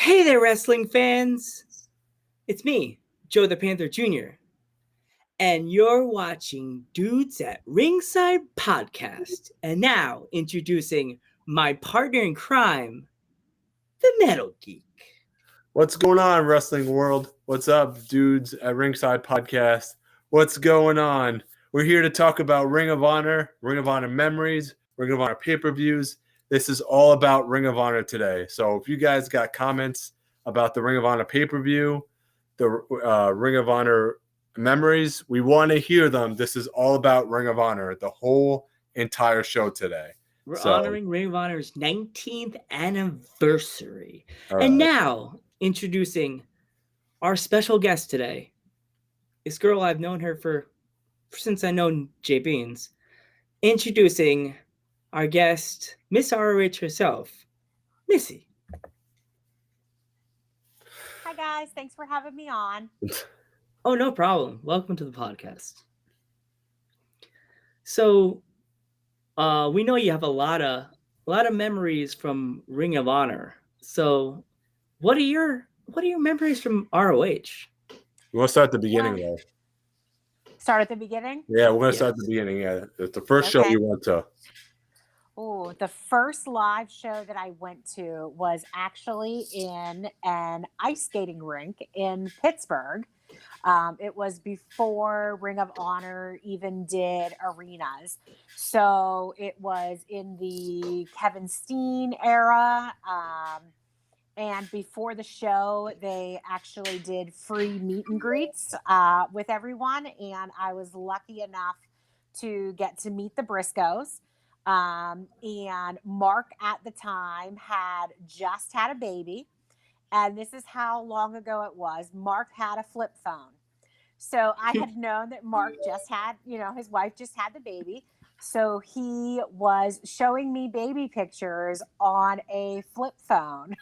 Hey there, wrestling fans! It's me, Joe the Panther Jr., and you're watching Dudes at Ringside Podcast. And now, introducing my partner in crime, the Metal Geek. What's going on, wrestling world? What's up, Dudes at Ringside Podcast? What's going on? We're here to talk about Ring of Honor memories, Ring of Honor pay-per-views. This is all about Ring of Honor today. So if you guys got comments about the Ring of Honor pay-per-view, the Ring of Honor memories, we want to hear them. This is all about Ring of Honor, the whole entire show today. We're honoring Ring of Honor's 19th anniversary. And now, introducing our special guest today. This girl, I've known her since I know Jay Beans. Introducing our guest, Miss ROH herself, Missy. Hi, guys. Thanks for having me on. Oh, no problem. Welcome to the podcast. So, we know you have a lot of memories from Ring of Honor. So, what are your memories from ROH? We'll start at the beginning, though. Start at the beginning? Yeah, we're going to start at the beginning. Yeah, it's the first show you went to. Oh, the first live show that I went to was actually in an ice skating rink in Pittsburgh. It was before Ring of Honor even did arenas. So it was in the Kevin Steen era. And before the show, they actually did free meet and greets with everyone. And I was lucky enough to get to meet the Briscoes. And Mark at the time had just had a baby. And this is how long ago it was. Mark had a flip phone. So I had known that Mark just had, his wife just had the baby. So he was showing me baby pictures on a flip phone.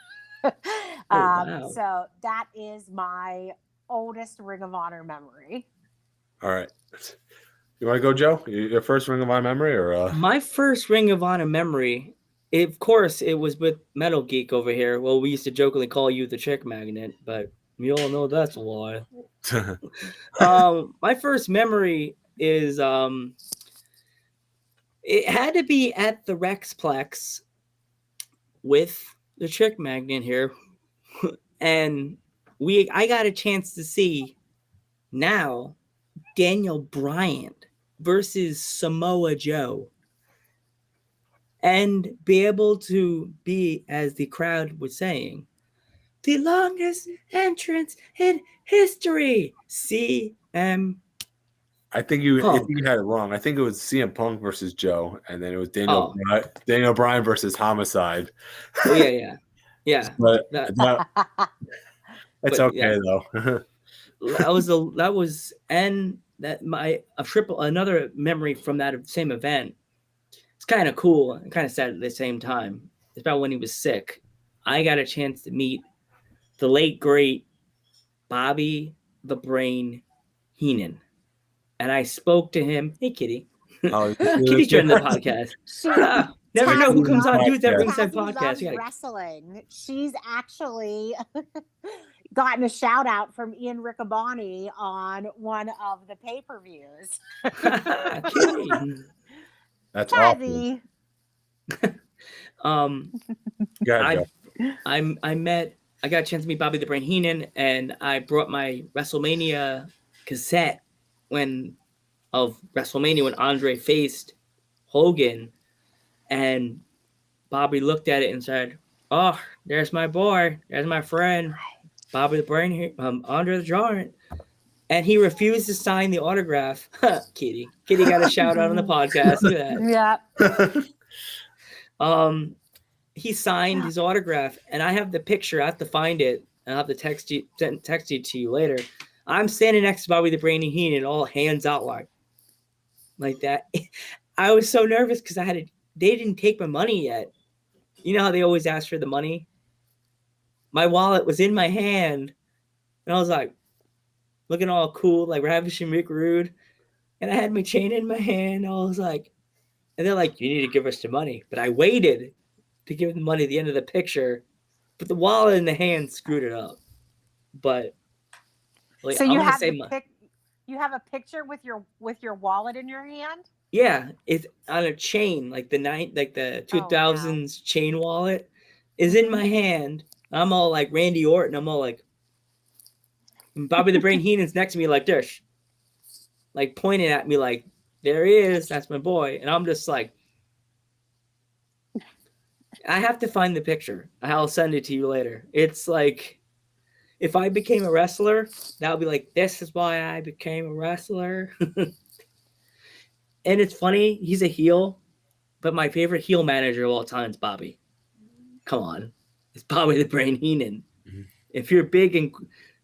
Wow. So that is my oldest Ring of Honor memory. All right. You want to go, Joe? Your first Ring of Honor memory? Or My first Ring of Honor memory, of course, it was with Metal Geek over here. Well, we used to jokingly call you the chick magnet, but we all know that's a lie. My first memory is it had to be at the Rexplex with the chick magnet here. And I got a chance to see now Daniel Bryan versus Samoa Joe, and be able to be, as the crowd was saying, the longest entrance in history. CM. I think you had it wrong. I think it was CM Punk versus Joe, and then it was Daniel Bryan versus Homicide. Oh yeah. But that's okay though. Another memory from that same event. It's kind of cool and kind of sad at the same time. It's about when he was sick. I got a chance to meet the late great Bobby the Brain Heenan, and I spoke to him. Hey, Kitty. Kitty's joining the podcast. Never know who comes on Dudes at Ringside Podcast. Wrestling. She's actually gotten a shout out from Ian Riccaboni on one of the pay-per-views. That's awesome. I got a chance to meet Bobby the Brain Heenan, and I brought my WrestleMania cassette of WrestleMania when Andre faced Hogan. And Bobby looked at it and said, "Oh, there's my boy. There's my friend, Bobby the Brain, Andre the Giant." And he refused to sign the autograph. Kitty got a shout out on the podcast. Look at that. Yeah. He signed his autograph, and I have the picture. I have to find it. I'll have to text it to you later. I'm standing next to Bobby the Brain Heenan, all hands out like that. I was so nervous because they didn't take my money yet. You know how they always ask for the money? My wallet was in my hand, and I was like, looking all cool, like Ravish and Mick Rude. And I had my chain in my hand. I was like, and they're like, "You need to give us the money." But I waited to give them money at the end of the picture. but the wallet in the hand screwed it up. But like, So I'm you gonna have say you have a picture with your wallet in your hand? yeah, it's on a chain, like the Oh, no. 2000s chain wallet is in my hand. I'm all like Randy Orton. I'm all like, and Bobby the Brain Heenan's next to me like this, like pointing at me like, there he is. That's my boy. And I'm just like, I have to find the picture. I'll send it to you later. It's like, if I became a wrestler, that would be like, this is why I became a wrestler. And it's funny, he's a heel, but my favorite heel manager of all time is Bobby. Come on. It's Bobby the Brain Heenan. Mm-hmm. If you're big and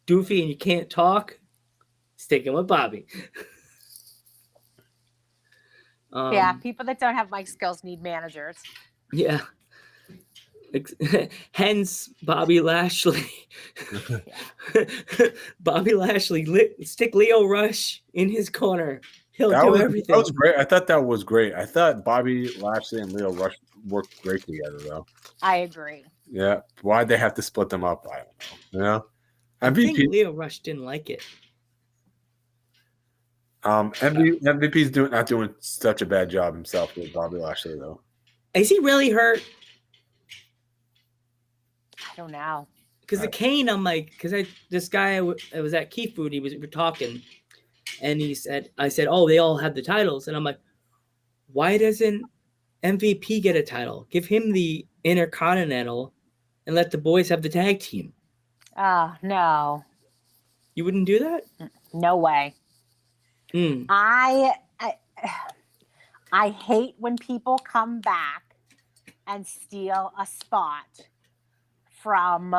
doofy and you can't talk, sticking with Bobby. Yeah, people that don't have mic skills need managers. Yeah. Hence Bobby Lashley. Bobby Lashley, stick Leo Rush in his corner. He'll do everything. That was great. I thought that was great. I thought Bobby Lashley and Leo Rush worked great together, though. I agree. Yeah. Why'd they have to split them up? I don't know. You know? I think Leo Rush didn't like it. MVP's not doing such a bad job himself with Bobby Lashley, though. Is he really hurt? I don't know. Because the cane, I'm like, this guy I was at Key Food, we were talking, and I said, oh, they all have the titles, and I'm like, why doesn't MVP get a title? Give him the Intercontinental, and let the boys have the tag team. Oh, no. You wouldn't do that? No way. I hate when people come back and steal a spot from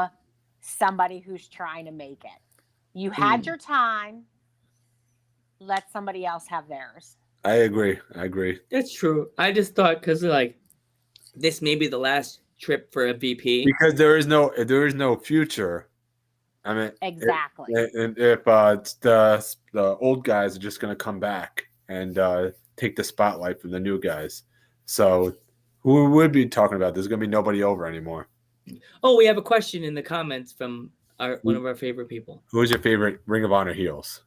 somebody who's trying to make it. You had your time. Let somebody else have theirs. I agree. That's true. I just thought because like this may be the last trip for a VP. Because there is no future. I mean, exactly. And if the old guys are just going to come back and take the spotlight from the new guys, so who would be talking about? There's going to be nobody over anymore. Oh, we have a question in the comments from one of our favorite people. Who's your favorite Ring of Honor heels?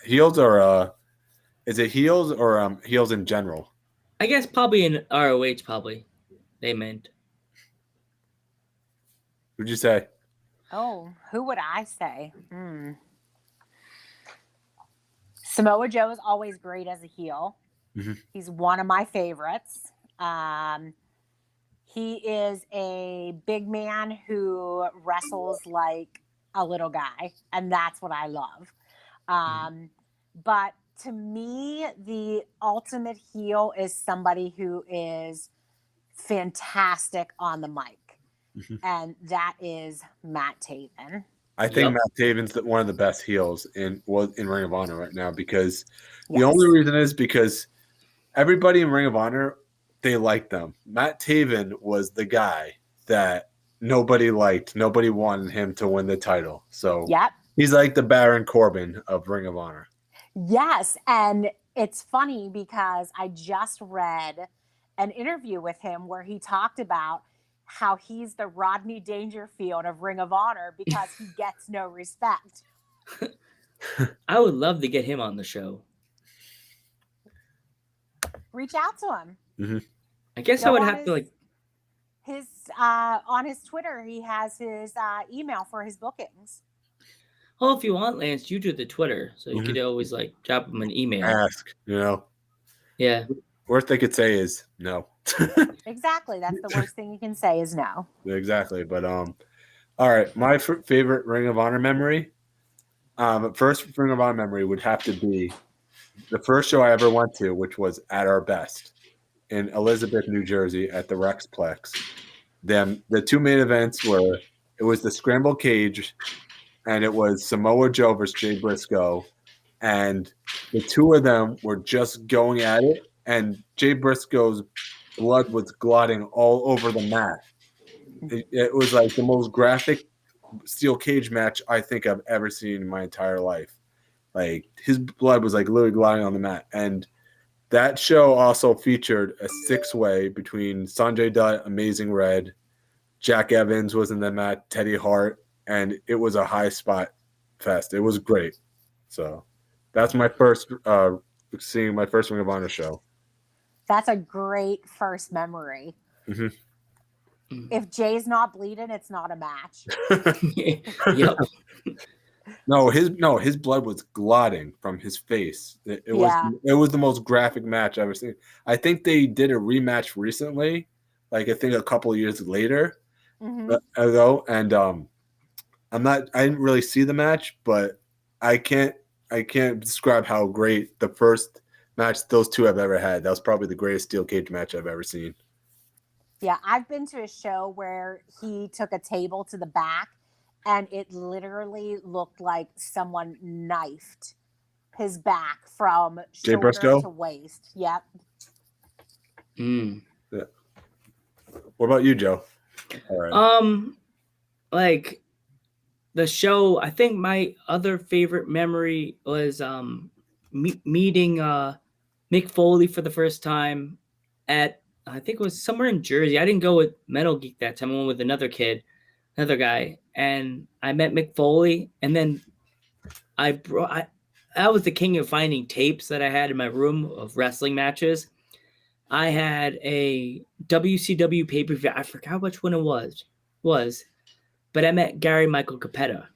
Heels or is it heels or heels in general? I guess probably in ROH. Probably they meant. Who'd you say? Oh, who would I say? Samoa Joe is always great as a heel. Mm-hmm. He's one of my favorites. He is a big man who wrestles like a little guy, and that's what I love. But to me, the ultimate heel is somebody who is fantastic on the mic. And that is Matt Taven. I think Matt Taven's one of the best heels in Ring of Honor right now because the only reason is because everybody in Ring of Honor, they like them. Matt Taven was the guy that nobody liked. Nobody wanted him to win the title. So he's like the Baron Corbin of Ring of Honor. Yes. And it's funny because I just read an interview with him where he talked about how he's the Rodney Dangerfield of Ring of Honor because he gets no respect. I would love to get him on the show. Reach out to him. Mm-hmm. I guess I would have to his on his Twitter. He has his email for his bookings. Well, if you want, Lance, you do the Twitter, so you could always drop him an email. Ask, Yeah. Worst they could say is no. Exactly. That's the worst thing you can say is no. Exactly. But all right. My favorite Ring of Honor memory. First Ring of Honor memory would have to be the first show I ever went to, which was At Our Best in Elizabeth, New Jersey, at the Rexplex. The two main events were it was the Scramble Cage, and it was Samoa Joe versus Jay Briscoe, and the two of them were just going at it, and Jay Briscoe's blood was glotting all over the mat. It was like the most graphic steel cage match I think I've ever seen in my entire life. Like his blood was literally gliding on the mat. And that show also featured a 6-way between Sanjay Dutt, Amazing Red, Jack Evans was in the match, Teddy Hart, and it was a high spot fest. It was great. So that's my first seeing my first Ring of Honor show. That's a great first memory. Mm-hmm. If Jay's not bleeding, it's not a match. Yep. No, his blood was clotting from his face. It was the most graphic match I've ever seen. I think they did a rematch recently, like I think a couple of years later ago, and I didn't really see the match, but I can't describe how great the first match those two have ever had. That was probably the greatest steel cage match I've ever seen. Yeah, I've been to a show where he took a table to the back and it literally looked like someone knifed his back from Jay shoulder Briscoe? to waist. Yep. Mm. Yeah. What about you, Joe? All right. Like the show, I think my other favorite memory was meeting Mick Foley for the first time at, I think it was somewhere in Jersey. I didn't go with Metal Geek that time. I went with another guy, and I met Mick Foley, and then I was the king of finding tapes that I had in my room of wrestling matches. I had a WCW pay-per-view. I forgot which one it was, but I met Gary Michael Capetta.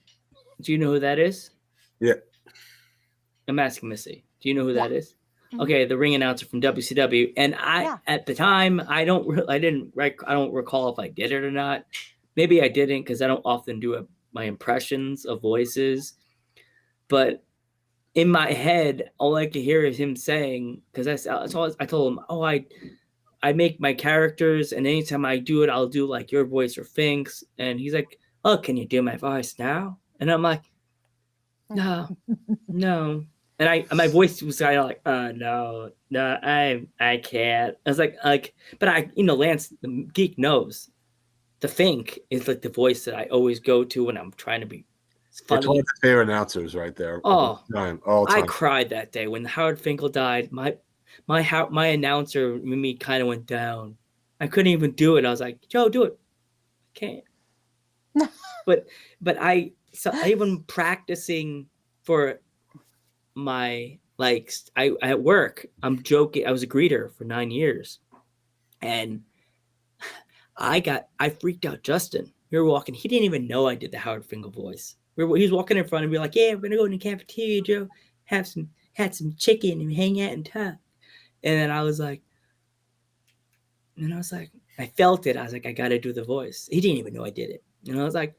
Do you know who that is? Yeah. I'm asking Missy. Do you know who that is? Mm-hmm. Okay, the ring announcer from WCW. And at the time, I don't recall if I did it or not. Maybe I didn't because I don't often do my impressions of voices. But in my head, all I could hear is him saying, because I told him, I make my characters, and anytime I do it, I'll do like your voice or Fink's. And he's like, oh, can you do my voice now? And I'm like, no. And my voice was kind of like, no, I can't. I was like, but Lance, the geek, knows the Fink is like the voice that I always go to when I'm trying to be funny. It's one of the favorite announcers right there. Oh, all time. I cried that day when Howard Finkel died. My announcer me kind of went down. I couldn't even do it. I was like, Joe, do it. I can't. but I even practicing for my I at work, I'm joking. I was a greeter for 9 years, and I freaked out Justin. We were walking. He didn't even know I did the Howard Finkel voice. He was walking in front and be like, yeah, we're gonna go in the cafeteria, Joe. Had some chicken and hang out and talk. And then I felt it. I was like, I gotta do the voice. He didn't even know I did it. And I was like,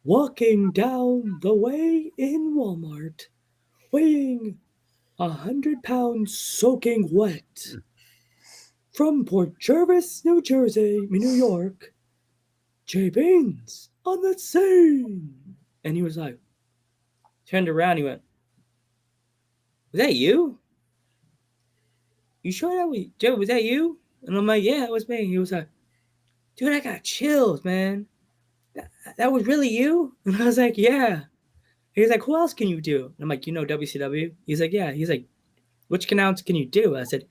walking down the way in Walmart, weighing 100 pounds soaking wet. From Port Jervis, New York, Jay Baines on the scene. And he was like, turned around, he went, was that you? You sure that was, Joe, was that you? And I'm like, yeah, it was me. He was like, dude, I got chills, man. That was really you? And I was like, yeah. He's like, who else can you do? And I'm like, WCW? He's like, yeah. He's like, which announcer can you do? I said,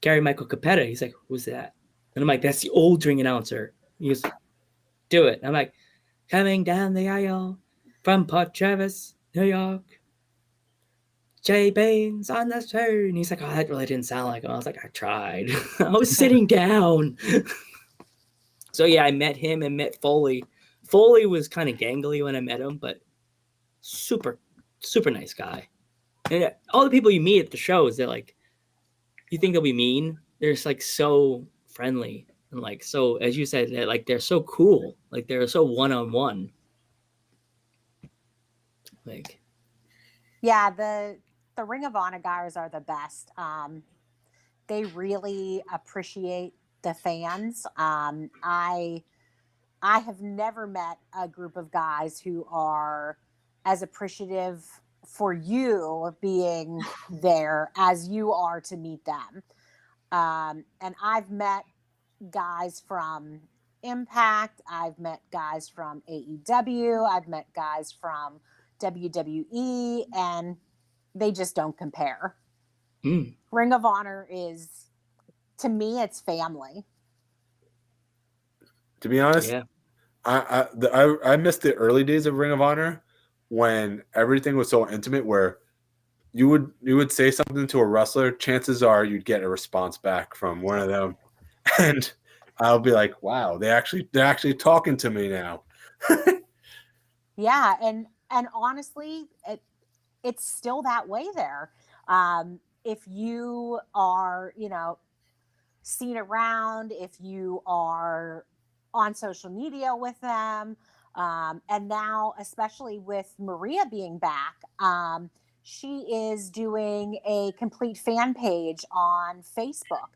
Gary Michael Capetta. He's like, who's that? And I'm like, that's the old ring announcer. He goes, do it. I'm like, coming down the aisle from Port Jervis, New York, Jay Baines on the scene. He's like, oh, that really didn't sound like him. I was like, I tried. I was sitting down. So yeah, I met him and met Foley. Foley was kind of gangly when I met him, but super, super nice guy. And all the people you meet at the shows, they're like, you think they'll be mean? They're just like so friendly. And like, so as you said, they're so cool. Like they're so one-on-one. Like, yeah, the Ring of Honor guys are the best. They really appreciate the fans. I have never met a group of guys who are as appreciative for you being there as you are to meet them. And I've met guys from Impact. I've met guys from AEW. I've met guys from WWE, and they just don't compare. Ring of Honor is, to me, it's family. To be honest, Yeah. I missed the early days of Ring of Honor when everything was so intimate where you would say something to a wrestler, chances are you'd get a response back from one of them. And I'll be like, wow, they're actually talking to me now. Yeah, and honestly, it's still that way there. If you are, seen around, if you are on social media with them, and now especially with Maria being back, she is doing a complete fan page on Facebook.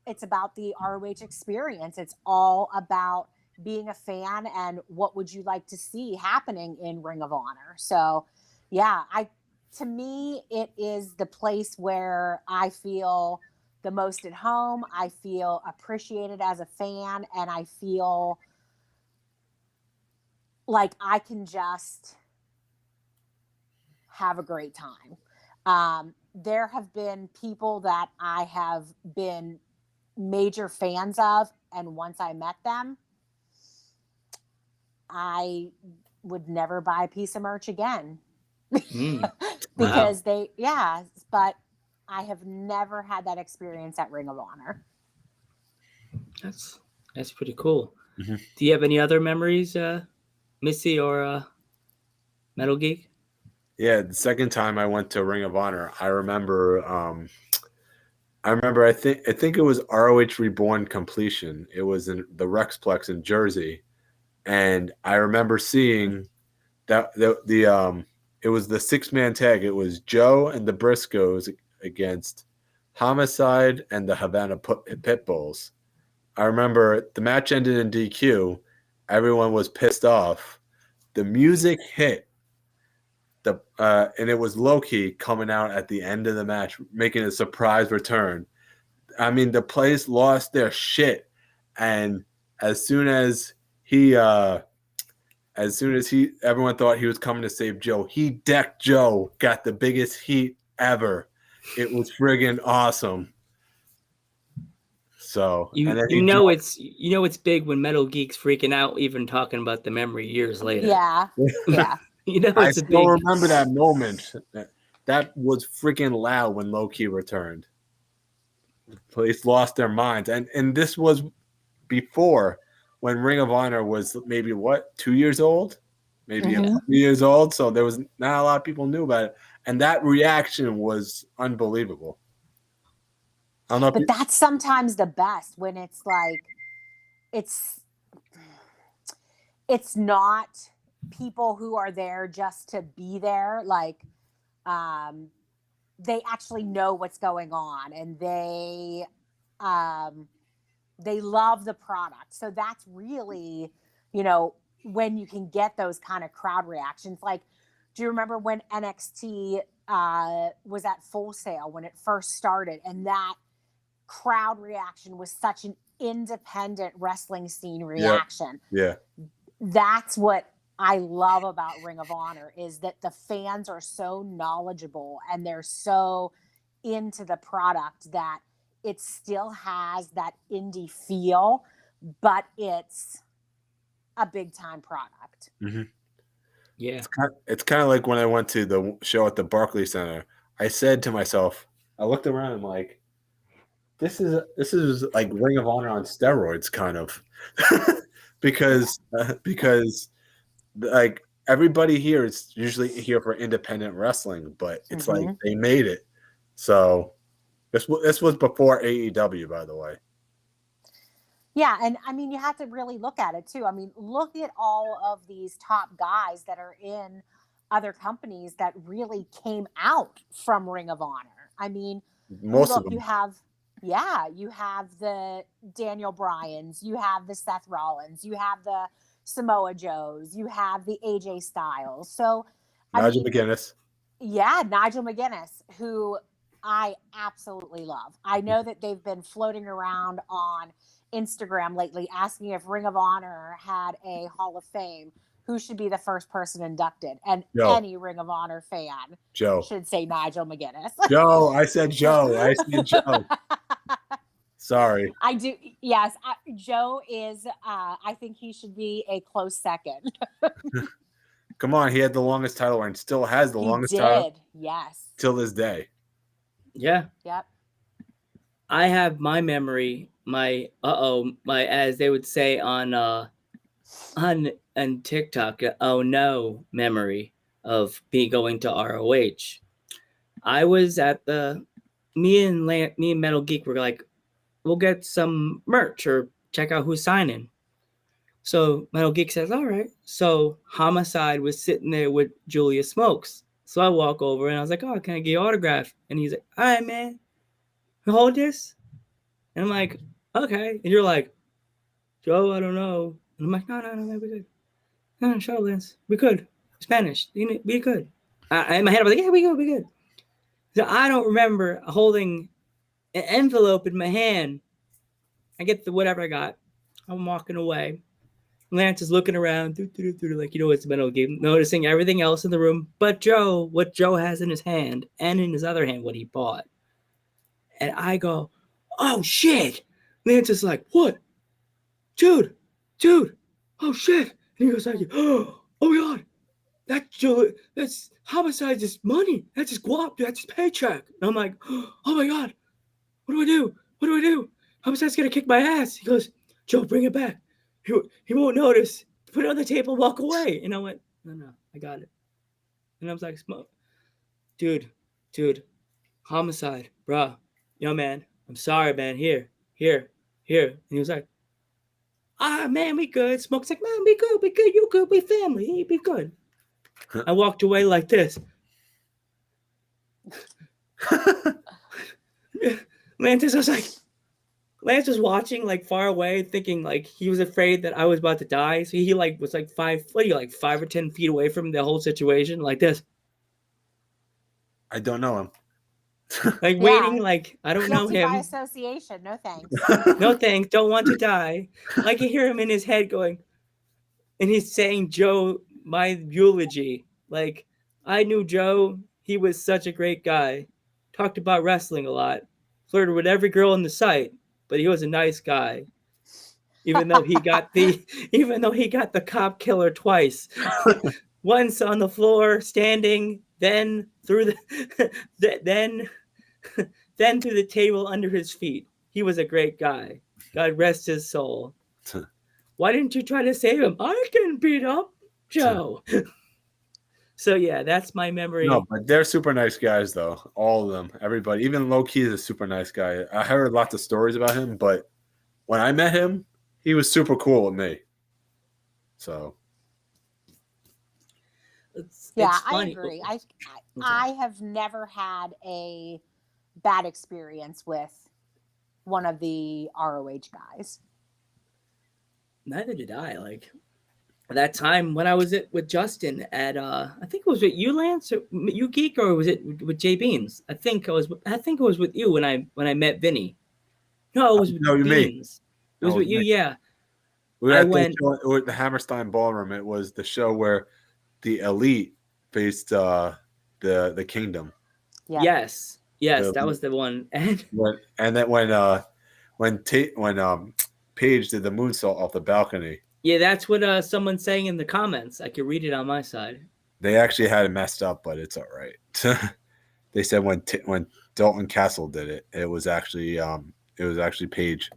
It's about the ROH experience. It's all about being a fan and what would you like to see happening in Ring of Honor. So, yeah, to me, it is the place where I feel the most at home. I feel appreciated as a fan, and I feel like I can just have a great time. There have been people that I have been major fans of, and once I met them, I would never buy a piece of merch again. Mm. Because but I have never had that experience at Ring of Honor. That's pretty cool. Mm-hmm. Do you have any other memories, Missy or Metal Geek? Yeah, the second time I went to Ring of Honor, I remember. I think it was ROH Reborn Completion. It was in the Rexplex in Jersey, and I remember seeing that it was the 6-man tag. It was Joe and the Briscoes against Homicide and the Havana Pitbulls. I remember the match ended in DQ. Everyone was pissed off. The music hit. And it was Low-Ki coming out at the end of the match, making a surprise return. I mean, the place lost their shit. And as soon as everyone thought he was coming to save Joe, he decked Joe, got the biggest heat ever. It was friggin' awesome. So it's big when Metal Geek's freaking out, even talking about the memory years later. Yeah. I still remember that moment. That was freaking loud when Low-Ki returned. The place lost their minds, and this was before when Ring of Honor was maybe 2 years old, maybe 3 years old. So there was not a lot of people knew about it, and that reaction was unbelievable. I don't know. But that's sometimes the best when it's like it's not people who are there just to be there. Like, they actually know what's going on, and they love the product. So that's really, when you can get those kind of crowd reactions. Like, do you remember when NXT was at Full Sail when it first started, and that crowd reaction was such an independent wrestling scene reaction? Yeah. That's what I love about Ring of Honor, is that the fans are so knowledgeable and they're so into the product that it still has that indie feel, but it's a big time product. Mm-hmm. Yeah. It's kind of like when I went to the show at the Barclays Center. I said to myself, I looked around and like, this is like Ring of Honor on steroids, kind of, because like everybody here is usually here for independent wrestling, but it's like they made it. So this was before AEW, by the way. Yeah, and I mean, you have to really look at it too. I mean, look at all of these top guys that are in other companies that really came out from Ring of Honor. I mean, most of them. You have the Daniel Bryans, you have the Seth Rollins, you have the Samoa Joes, you have the AJ Styles. So Nigel McGuinness. Yeah, Nigel McGuinness, who I absolutely love. I know that they've been floating around on Instagram lately asking if Ring of Honor had a Hall of Fame, who should be the first person inducted. And any Ring of Honor fan should say Nigel McGuinness. Joe. I said Joe. Sorry. I do. Yes, Joe is. I think he should be a close second. Come on, he had the longest title and still has the He longest did. title Yes. till this day. Yeah. Yep. I have my memory, my as they would say on TikTok, oh no memory of me going to ROH. I was at me and Metal Geek were like, we'll get some merch or check out who's signing. So Metal Geek says, all right. So Homicide was sitting there with Julia Smokes. So I walk over and I was like, oh, can I get your autograph? And he's like, all right, man, hold this. And I'm like, okay. And you're like, Joe, I don't know. And I'm like, no, we good. No, sure, Lance, we good. Spanish, we good. In my head, I was like, yeah, we good. So I don't remember holding an envelope in my hand. I get the whatever I got. I'm walking away. Lance is looking around, like, it's a Metal Game, noticing everything else in the room but Joe, what Joe has in his hand, and in his other hand, what he bought. And I go, oh, shit. Lance is like, what? Dude, oh, shit. And he goes like, oh, my God. That's Homicide's just money. That's his guap. That's his paycheck. And I'm like, oh, my God. What do I do? Homicide's going to kick my ass. He goes, Joe, bring it back. He won't notice. Put it on the table, walk away. And I went, no, I got it. And I was like, dude, Homicide, bro. Man, I'm sorry, man. Here. And he was like, man, we good. Smoke's like, man, we good. You good. We family. Be good. I walked away like this. Lance was watching like far away, thinking like he was afraid that I was about to die. So he like was like 5 or 10 feet away from the whole situation, like this. I don't know him. Like waiting, like I don't know him. By association, no thanks. No thanks. Don't want to die. Like you hear him in his head going, and he's saying Joe my eulogy. Like I knew Joe. He was such a great guy. Talked about wrestling a lot. Flirted with every girl in the site. But he was a nice guy, even though he got the cop killer twice, once on the floor standing, then through then through the table under his feet. He was a great guy. God rest his soul. Why didn't you try to save him? I can beat up Joe. So yeah, that's my memory. No, but they're super nice guys, though. All of them, everybody. Even Low Key is a super nice guy. I heard lots of stories about him, but when I met him, he was super cool with me. So, it's I agree. I have never had a bad experience with one of the ROH guys. Neither did I. Like that time when I was with Justin at I think it was with you, Lance, or you Geek, or was it with Jay Beans? I think it was with you when I met Vinny. No, it was with Beans. It was with you, yeah. We were at the Hammerstein Ballroom. It was the show where the Elite faced the Kingdom. Yeah. Yes, that was the one. And then when Paige did the moonsault off the balcony. Yeah, that's what someone's saying in the comments. I could read it on my side. They actually had it messed up, but it's all right. They said when Dalton Castle did it, it was actually Paige,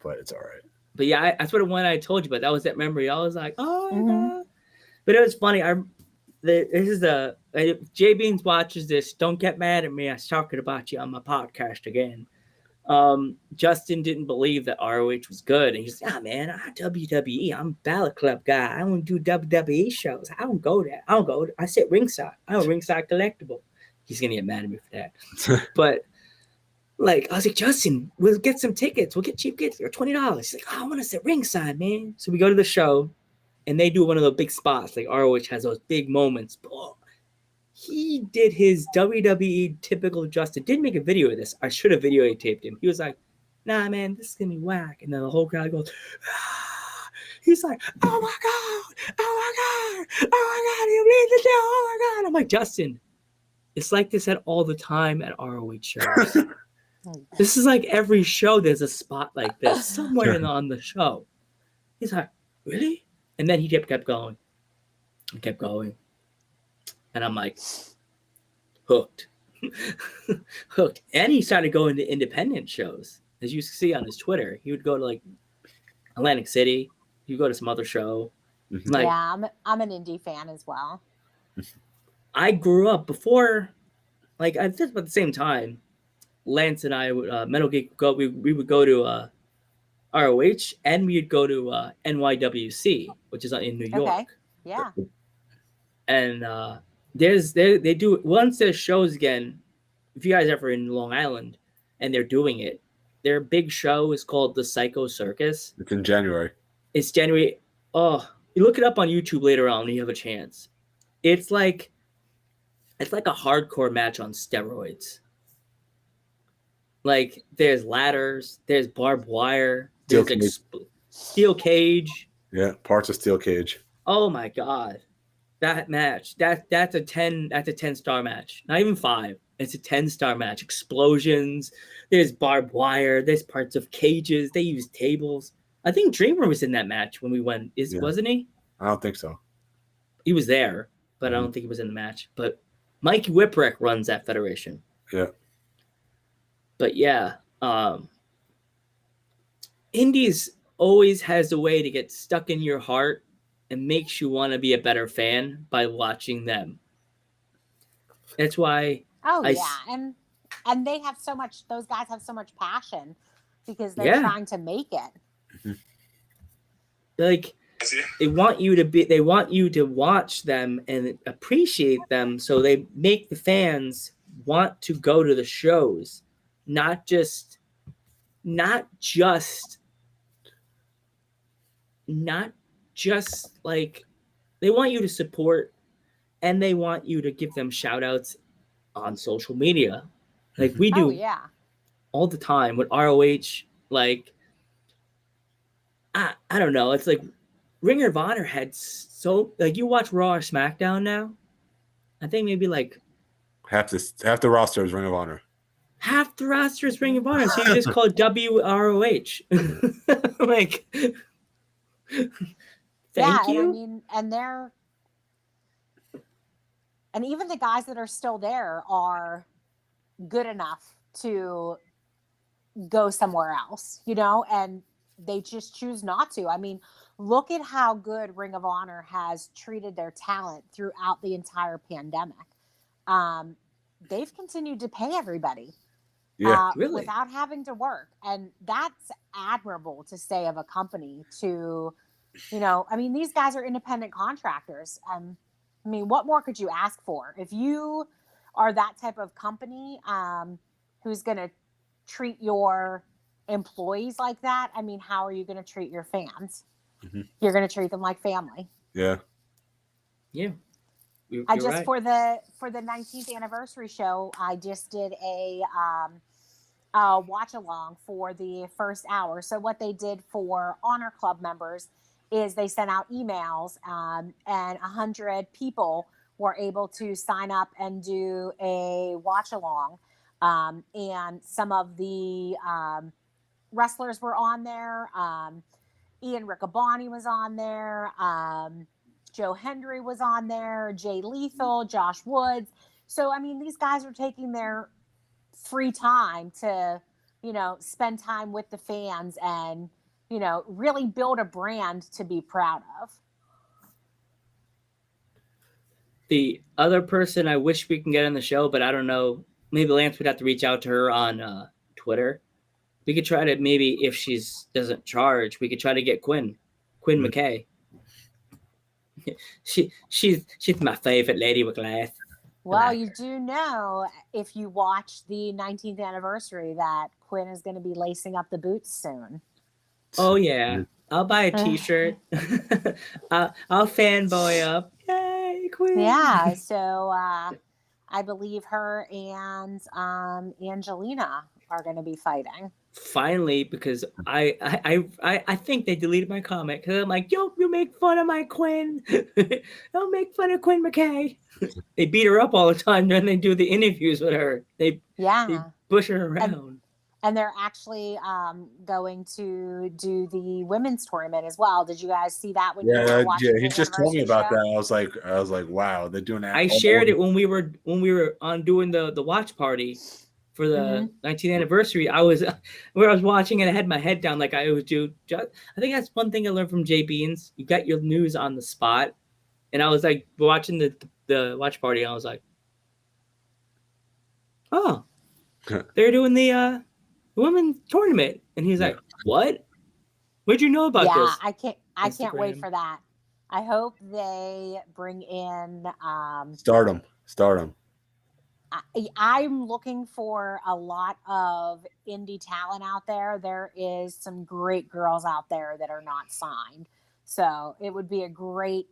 but it's all right. But yeah, that's what the one I told you about. That was that memory. I was like, oh my God. But it was funny. Jay Beans watches this. Don't get mad at me. I was talking about you on my podcast again. Justin didn't believe that ROH was good, and he's man, I'm WWE. I'm a Ballet Club guy. I don't do WWE shows. I don't go there. I sit ringside. I'm a ringside collectible. He's gonna get mad at me for that. But like I was like, Justin, we'll get some tickets. We'll get cheap tickets. They're $20. He's like, I want to sit ringside, man. So we go to the show, and they do one of the big spots. Like ROH has those big moments. But he did his WWE typical Justin. Didn't make a video of this. I should have videotaped him. He was like, nah, man, this is going to be whack. And then the whole crowd goes, ah! He's like, oh, my God. You made the show. Oh, my God. I'm like, Justin, it's like this all the time at ROH shows. This is like every show. There's a spot like this somewhere on the show. He's like, really? And then he kept going, and kept going, and I'm like, hooked, hooked. And he started going to independent shows, as you see on his Twitter. He would go to like Atlantic City. He would go to some other show. Mhm. Like, yeah, I'm an indie fan as well. I grew up before, like I think about the same time. Lance and I would Metal Geek go. We would go to ROH, and we'd go to NYWC, which is in New York. Okay. Yeah. And they do once there's shows again. If you guys are ever in Long Island, and they're doing it, their big show is called the Psycho Circus. It's in January. It's January. Oh, you look it up on YouTube later on when you have a chance. It's like a hardcore match on steroids. Like there's ladders, there's barbed wire, there's steel cage. Yeah, parts of steel cage. Oh my god, that match! That's a 10-star match. Not even 5. It's a 10-star match. Explosions. There's barbed wire. There's parts of cages. They use tables. I think Dreamer was in that match when we went. Wasn't he? I don't think so. He was there, but I don't think he was in the match. But Mikey Whipwreck runs that federation. Yeah. But yeah, Indies always has a way to get stuck in your heart and makes you want to be a better fan by watching them. That's why. Oh yeah, and they have so much. Those guys have so much passion because they're trying to make it. Like they want you to watch them and appreciate them, so they make the fans want to go to the shows, not just like they want you to support, and they want you to give them shout outs on social media like we do all the time with ROH. Like I don't know, it's like Ring of Honor had so like you watch Raw or SmackDown now, I think maybe like half the roster is Ring of Honor. Half the roster is Ring of Honor, so you just call it WROH. Like thank you. And I mean, and even the guys that are still there are good enough to go somewhere else, and they just choose not to. I mean, look at how good Ring of Honor has treated their talent throughout the entire pandemic. They've continued to pay everybody without having to work. And that's admirable to say of a company to, I mean, these guys are independent contractors. I mean, what more could you ask for? If you are that type of company who's going to treat your employees like that, I mean, how are you going to treat your fans? Mm-hmm. You're going to treat them like family. Yeah. Yeah. I just for the 19th anniversary show, I just did a watch along for the first hour. So what they did for Honor Club members is they sent out emails, and 100 people were able to sign up and do a watch along. And some of the wrestlers were on there. Ian Riccaboni was on there. Joe Hendry was on there. Jay Lethal, Josh Woods. So, I mean, these guys are taking their free time to, spend time with the fans and, really build a brand to be proud of. The other person I wish we can get on the show, but I don't know, maybe Lance would have to reach out to her on Twitter. We could try to, maybe if she doesn't charge, we could try to get Quinn McKay. She's my favorite lady with glass. Well, you do know, if you watch the 19th anniversary, that Quinn is going to be lacing up the boots soon. Oh yeah, I'll buy a T-shirt. I'll fanboy up. Yay, Quinn! Yeah, so I believe her and Angelina are going to be fighting. Finally, because I think they deleted my comment because I'm like, yo, you make fun of my Quinn. Don't make fun of Quinn McKay. They beat her up all the time when they do the interviews with her. They push her around. And they're actually going to do the women's tournament as well. Did you guys see that when you were watching He the just told me anniversary about show? that. I was like, wow, they're doing that. I shared it when we were on doing the watch party for the 19th anniversary. I was watching and I had my head down like I always do. I think that's one thing I learned from Jay Beans. You got your news on the spot, and I was like watching the watch party. And I was like, oh, they're doing the women's tournament, and he's like, what? What'd you know about this? I can't wait for that. I hope they bring in Stardom. I'm looking for a lot of indie talent out there. There is some great girls out there that are not signed. So it would be a great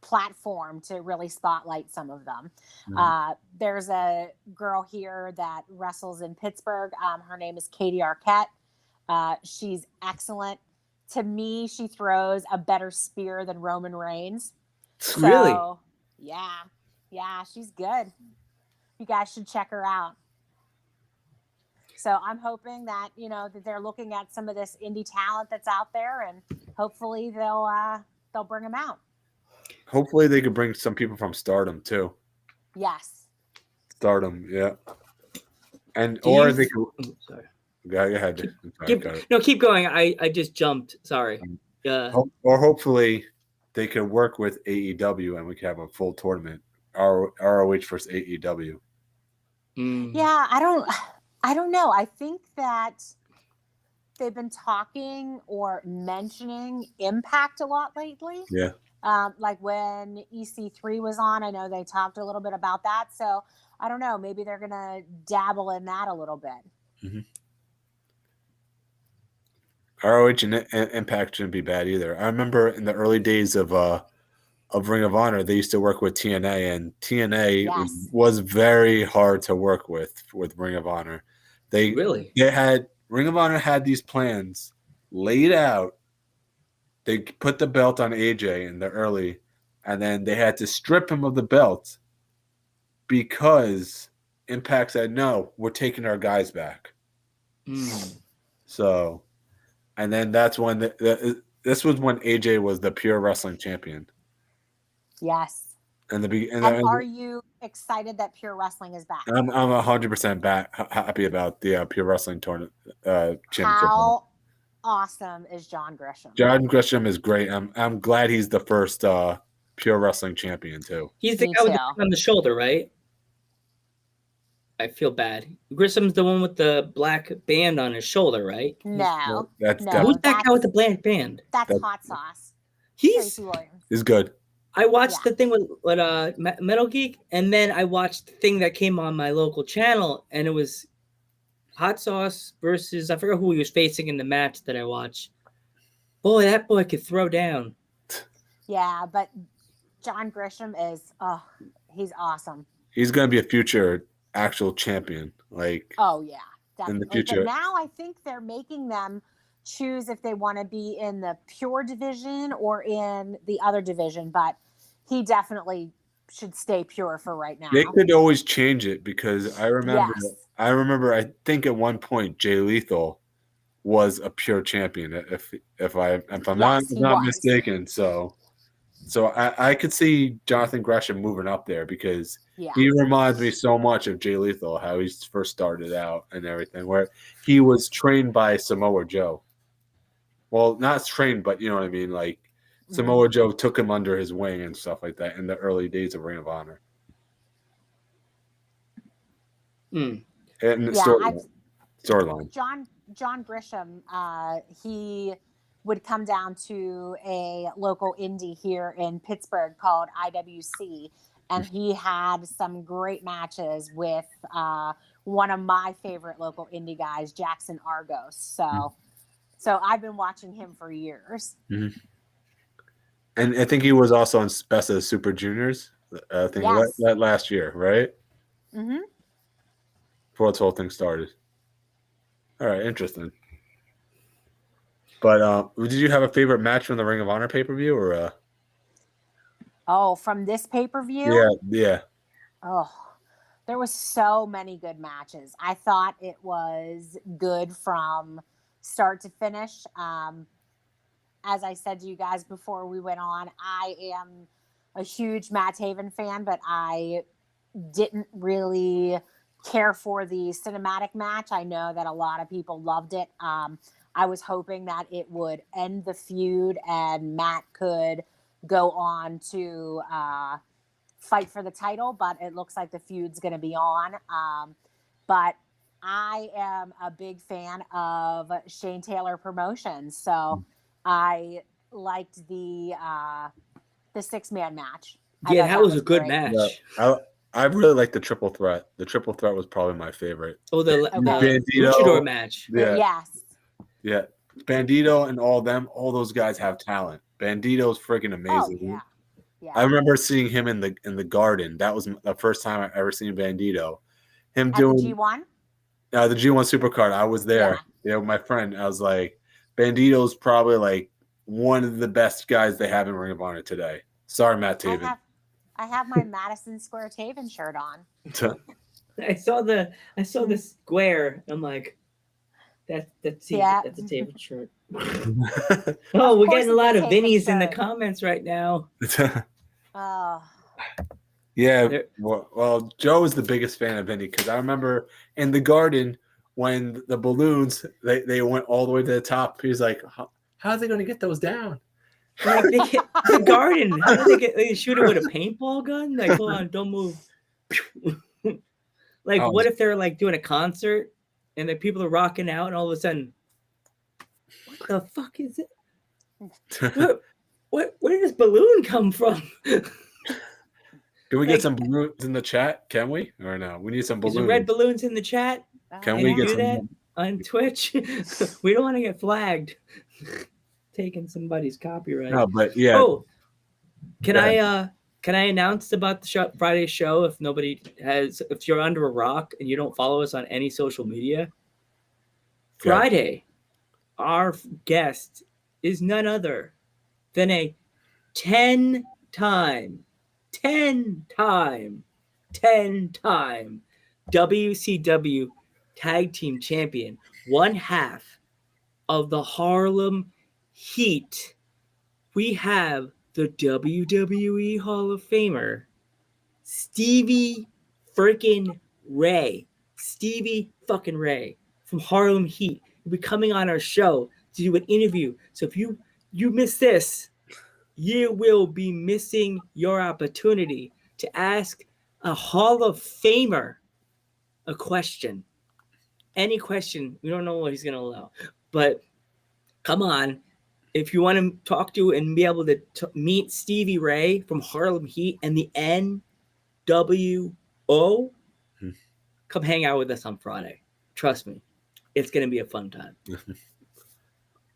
platform to really spotlight some of them. There's a girl here that wrestles in Pittsburgh. Her name is Katie Arquette. She's excellent. To me, she throws a better spear than Roman Reigns. Really? So, yeah, she's good. You guys should check her out. So I'm hoping that, that they're looking at some of this indie talent that's out there, and hopefully they'll bring them out. Hopefully they could bring some people from Stardom too. Yes. Stardom, yeah. And they could. Sorry. Go ahead. Keep going. I just jumped. Sorry. Or hopefully they could work with AEW and we could have a full tournament. ROH versus AEW. Yeah, I don't know. I think that they've been talking or mentioning Impact a lot lately. Yeah. Like when EC3 was on, I know they talked a little bit about that. So I don't know. Maybe they're gonna dabble in that a little bit. Mm-hmm. ROH and Impact shouldn't be bad either. I remember in the early days of Ring of Honor, they used to work with TNA, and TNA was very hard to work with Ring of Honor. Ring of Honor had these plans laid out. They put the belt on AJ in the early, and then they had to strip him of the belt because Impact said, no, we're taking our guys back. So, and then that's when this was when AJ was the pure wrestling champion. Yes. And are you excited that Pure Wrestling is back? I'm 100% happy about the Pure Wrestling tournament championship. How awesome is John Grisham? John Grisham is great. I'm glad he's the first Pure Wrestling champion too. He's the guy with the on the shoulder, right? I feel bad. Grisham's the one with the black band on his shoulder, right? No. Who's that guy with the black band? That's Hot Sauce. He's good. I watched the thing with Metal Geek, and then I watched the thing that came on my local channel, and it was Hot Sauce versus, I forgot who he was facing in the match that I watched. Boy, that boy could throw down. Yeah, but John Grisham is, he's awesome. He's going to be a future actual champion. Oh, yeah, definitely. In the future. But now I think they're making them choose if they want to be in the pure division or in the other division, but he definitely should stay pure for right now. They could always change it because I remember I think at one point Jay Lethal was a pure champion if I'm not mistaken. So I could see Jonathan Gresham moving up there because he reminds me so much of Jay Lethal, how he first started out and everything, where he was trained by Samoa Joe. Well, not trained, but you know what I mean? Like Samoa Joe took him under his wing and stuff like that in the early days of Ring of Honor. And storyline. John Grisham, he would come down to a local indie here in Pittsburgh called IWC, and he had some great matches with one of my favorite local indie guys, Jackson Argos. So I've been watching him for years. Mm-hmm. And I think he was also on Best of the Super Juniors. I think that last year, right? Mm-hmm. Before this whole thing started. All right, interesting. But did you have a favorite match from the Ring of Honor pay-per-view or? From this pay-per-view? Yeah. Oh, There was so many good matches. I thought it was good from start to finish. As I said to you guys before we went on, I am a huge Matt Taven fan, but I didn't really care for the cinematic match. I know that a lot of people loved it. I was hoping that it would end the feud and Matt could go on to fight for the title, but it looks like the feud's going to be on. But I am a big fan of Shane Taylor Promotions, so I liked the 6-man match. Yeah, that was a good great. match. Yeah, I really like the triple threat. The triple threat was probably my favorite. Oh, the Bandito Luchador match. Yeah, Yes. yeah. Bandito and all those guys have talent. Bandito's freaking amazing. Oh, yeah. I remember seeing him in the Garden. That was the first time I ever seen Bandito. Him At doing the G1? the G1 Supercard. I was there. Yeah, with my friend. I was like, Bandito's probably like one of the best guys they have in Ring of Honor today. Sorry, Matt Taven. I have my Madison Square Taven shirt on. I saw the square. I'm like, that's a Taven shirt. Oh, we're getting a lot of Vinnies in the comments right now. Oh. Yeah, well, Joe is the biggest fan of Vinny because I remember in the Garden when the balloons they went all the way to the top. He's like, "How are they going to get those down?" Like the Garden, how do they shoot it with a paintball gun? Like, hold on, don't move. Like, what if they're like doing a concert and the people are rocking out, and all of a sudden, what the fuck is it? Where did this balloon come from? Can we get some balloons in the chat? Can we? Or no? We need some balloons. Is there red balloons in the chat? Can we get do that on Twitch? We don't want to get flagged. Taking somebody's copyright. No, but yeah. Oh, can I announce about the Friday show if you're under a rock and you don't follow us on any social media? Friday, our guest is none other than a 10-time WCW Tag Team Champion, one half of the Harlem Heat. We have the WWE Hall of Famer, Stevie freaking Ray. Stevie fucking Ray from Harlem Heat will be coming on our show to do an interview. So if you miss this, you will be missing your opportunity to ask a Hall of Famer a question. Any question. We don't know what he's going to allow. But come on. If you want to talk to and be able to meet Stevie Ray from Harlem Heat and the NWO, come hang out with us on Friday. Trust me. It's going to be a fun time.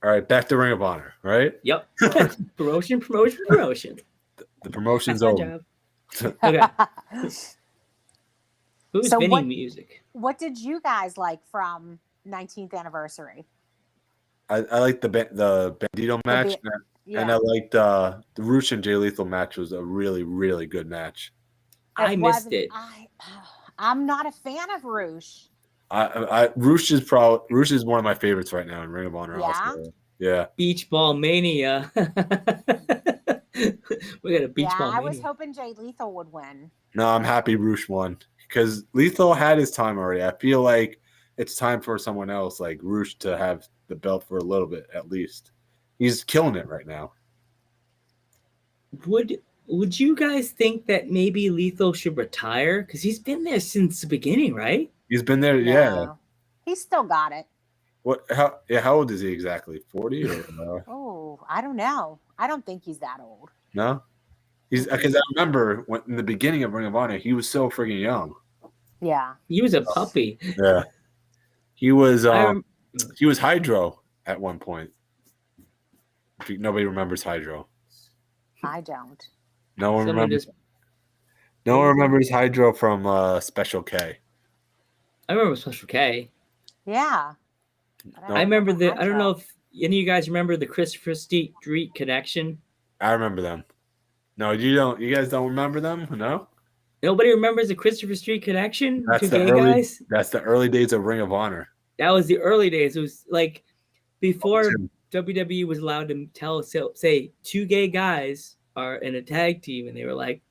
All right, back to Ring of Honor, right? Yep. Promotion. The promotion's over. Okay. Who's Vinny music? What did you guys like from 19th anniversary? I like the Bandito match, and I liked the Roosh and Jay Lethal match was a really, really good match. I missed it. I'm not a fan of Roosh. Roosh is one of my favorites right now in Ring of Honor. Yeah? Also. Yeah. Beach Ball Mania. We got a Beach Ball Mania. I was hoping Jay Lethal would win. No, I'm happy Roosh won because Lethal had his time already. I feel like it's time for someone else like Roosh to have the belt for a little bit at least. He's killing it right now. Would you guys think that maybe Lethal should retire? Because he's been there since the beginning, right? He's been there, yeah. He's still got it. What? How old is he exactly? 40 or? Oh, I don't know. I don't think he's that old. No, he's because I remember in the beginning of Ring of Honor, he was so freaking young. Yeah, he was a puppy. Yeah, he was. He was Hydro at one point. Nobody remembers Hydro. I don't. No one remembers. No one remembers Hydro from Special K. I remember Special K. Yeah. I remember I don't know if any of you guys remember the Christopher Street Connection. I remember them. No, you don't. You guys don't remember them? No. Nobody remembers the Christopher Street Connection? That's Two the gay early. guys? That's the early days of Ring of Honor. That was the early days. It was like before Tim. WWE was allowed to say two gay guys are in a tag team, and they were like,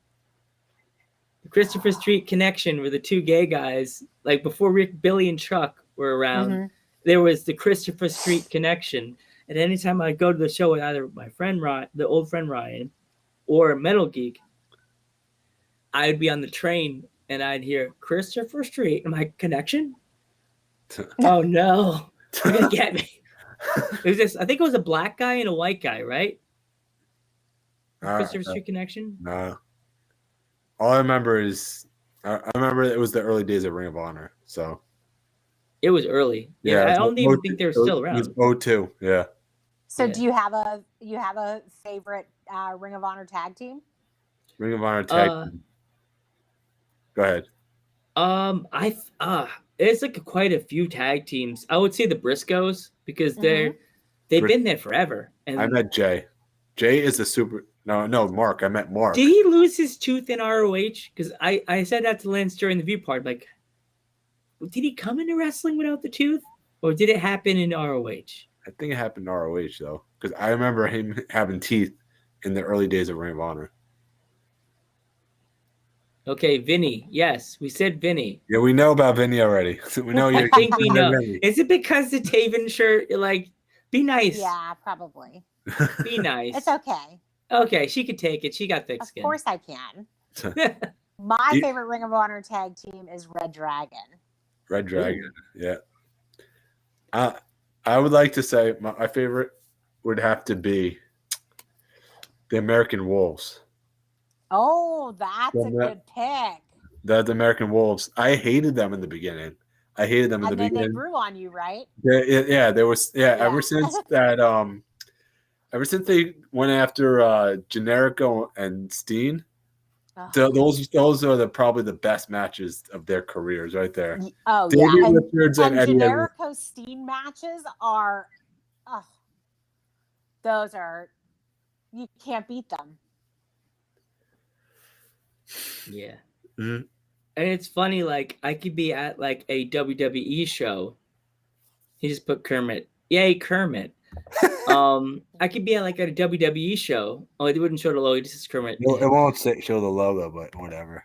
the Christopher Street Connection were the two gay guys. Like before Rick, Billy, and Chuck were around, there was the Christopher Street Connection. And anytime I'd go to the show with either my friend Ryan, the old friend Ryan, or Metal Geek, I'd be on the train and I'd hear Christopher Street. I'm like, Connection? Oh no, you're gonna get me. It was this. I think it was a black guy and a white guy, right? Christopher Street Connection. No. All I remember is I remember it was the early days of Ring of Honor. So it was early. Yeah, I don't even think they're still around. It was 02, yeah. So do you have a favorite Ring of Honor tag team? Ring of Honor tag team. Go ahead. It's like quite a few tag teams. I would say the Briscoes because they've been there forever. And I met Jay. Jay is the super. No, Mark. I met Mark. Did he lose his tooth in ROH? Because I said that to Lance during the view part. Like, did he come into wrestling without the tooth, or did it happen in ROH? I think it happened in ROH though, because I remember him having teeth in the early days of Ring of Honor. Okay, Vinny. Yes, we said Vinny. Yeah, we know about Vinny already. We know I think we know. Is it because the Taven shirt? You're like, be nice. Yeah, probably. Be nice. It's okay. Okay, she could take it. She got thick skin. Of course I can. My favorite Ring of Honor tag team is Red Dragon. Red Dragon, yeah. I would like to say my favorite would have to be the American Wolves. Oh, that's a good pick. The American Wolves. I hated them in the beginning. And then they grew on you, right? Yeah, there was ever since that ever since they went after Generico and Steen. Those are probably the best matches of their careers right there. Oh, David yeah. Richards and Eddie Generico Steen matches are those are you can't beat them. Yeah. Mm-hmm. And it's funny, like I could be at like a WWE show. He just put Kermit. Yay, Kermit. I could be at like a WWE show. Oh, it wouldn't show the logo, just Kermit. No, it won't show the logo, but whatever.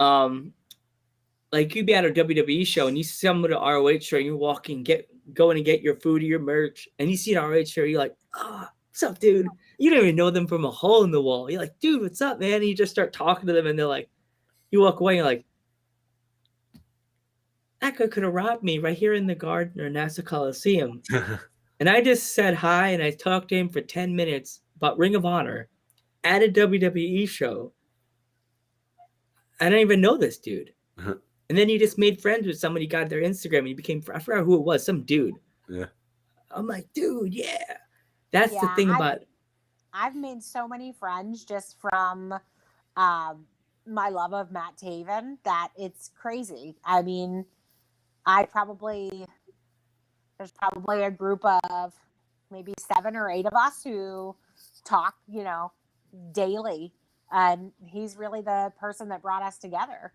Like you'd be at a WWE show and you see someone at an ROH show and you're walking, going to get your food or your merch, and you see an ROH show, you're like, what's up, dude? You don't even know them from a hole in the wall. You're like, dude, what's up, man? And you just start talking to them and they're like, you walk away and you're like, that guy could have robbed me right here in the garden or Nassau Coliseum. And I just said hi and I talked to him for 10 minutes about Ring of Honor at a WWE show. I don't even know this dude. And then he just made friends with somebody, got their Instagram, and he became, I forgot who it was, some dude. Yeah. I'm like, dude, yeah. That's the thing about it. I've made so many friends just from my love of Matt Taven that it's crazy. I mean, there's probably a group of maybe 7 or 8 of us who talk, daily. And he's really the person that brought us together.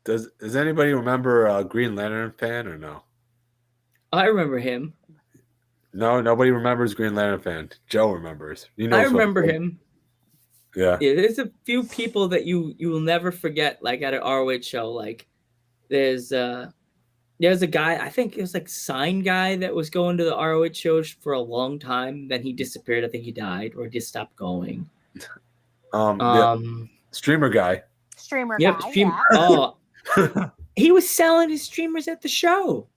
Does anybody remember Green Lantern fan or no? I remember him. No, nobody remembers Green Lantern fan. Joe remembers. I remember him. Yeah. There's a few people that you will never forget, like at an ROH show. Like there's a guy, I think it was like Sign Guy, that was going to the ROH shows for a long time. Then he disappeared. I think he died or just stopped going. Streamer guy. Oh, he was selling his streamers at the show.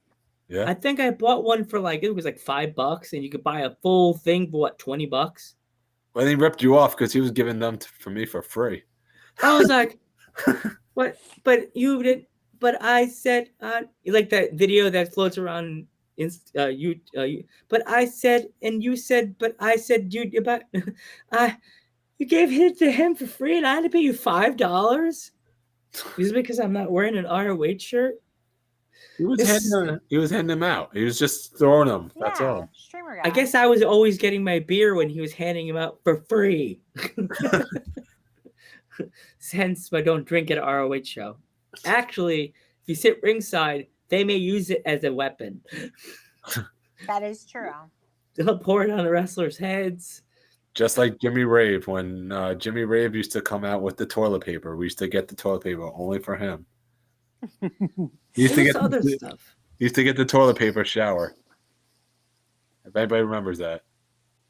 Yeah. I think I bought one for it was like $5, and you could buy a full thing for what, $20? Well, he ripped you off because he was giving them for me for free. I was like, what? But you did. But I said, like that video that floats around. But I said, and you said, but I said, dude, about you gave it to him for free, and I had to pay you $5. Is it because I'm not wearing an ROH shirt? He was handing them out. He was just throwing them. That's all. Streamer guy. I guess I was always getting my beer when he was handing them out for free. sense, but don't drink at an ROH show. Actually, if you sit ringside, they may use it as a weapon. That is true. They'll pour it on the wrestlers' heads. Just like Jimmy Rave, when Jimmy Rave used to come out with the toilet paper, we used to get the toilet paper only for him. He used to There's get other stuff. He used to get the toilet paper shower. If anybody remembers that.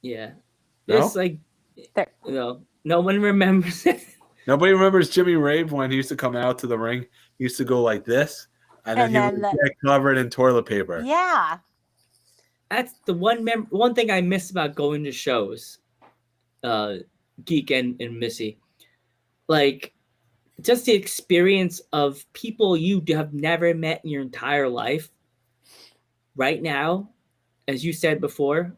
Yeah. No? It's like, no one remembers it. Nobody remembers Jimmy Rave when he used to come out to the ring. He used to go like this, and then he would get covered in toilet paper. Yeah. That's the one thing I miss about going to shows, Geek and Missy. Like, just the experience of people you have never met in your entire life. Right now, as you said before,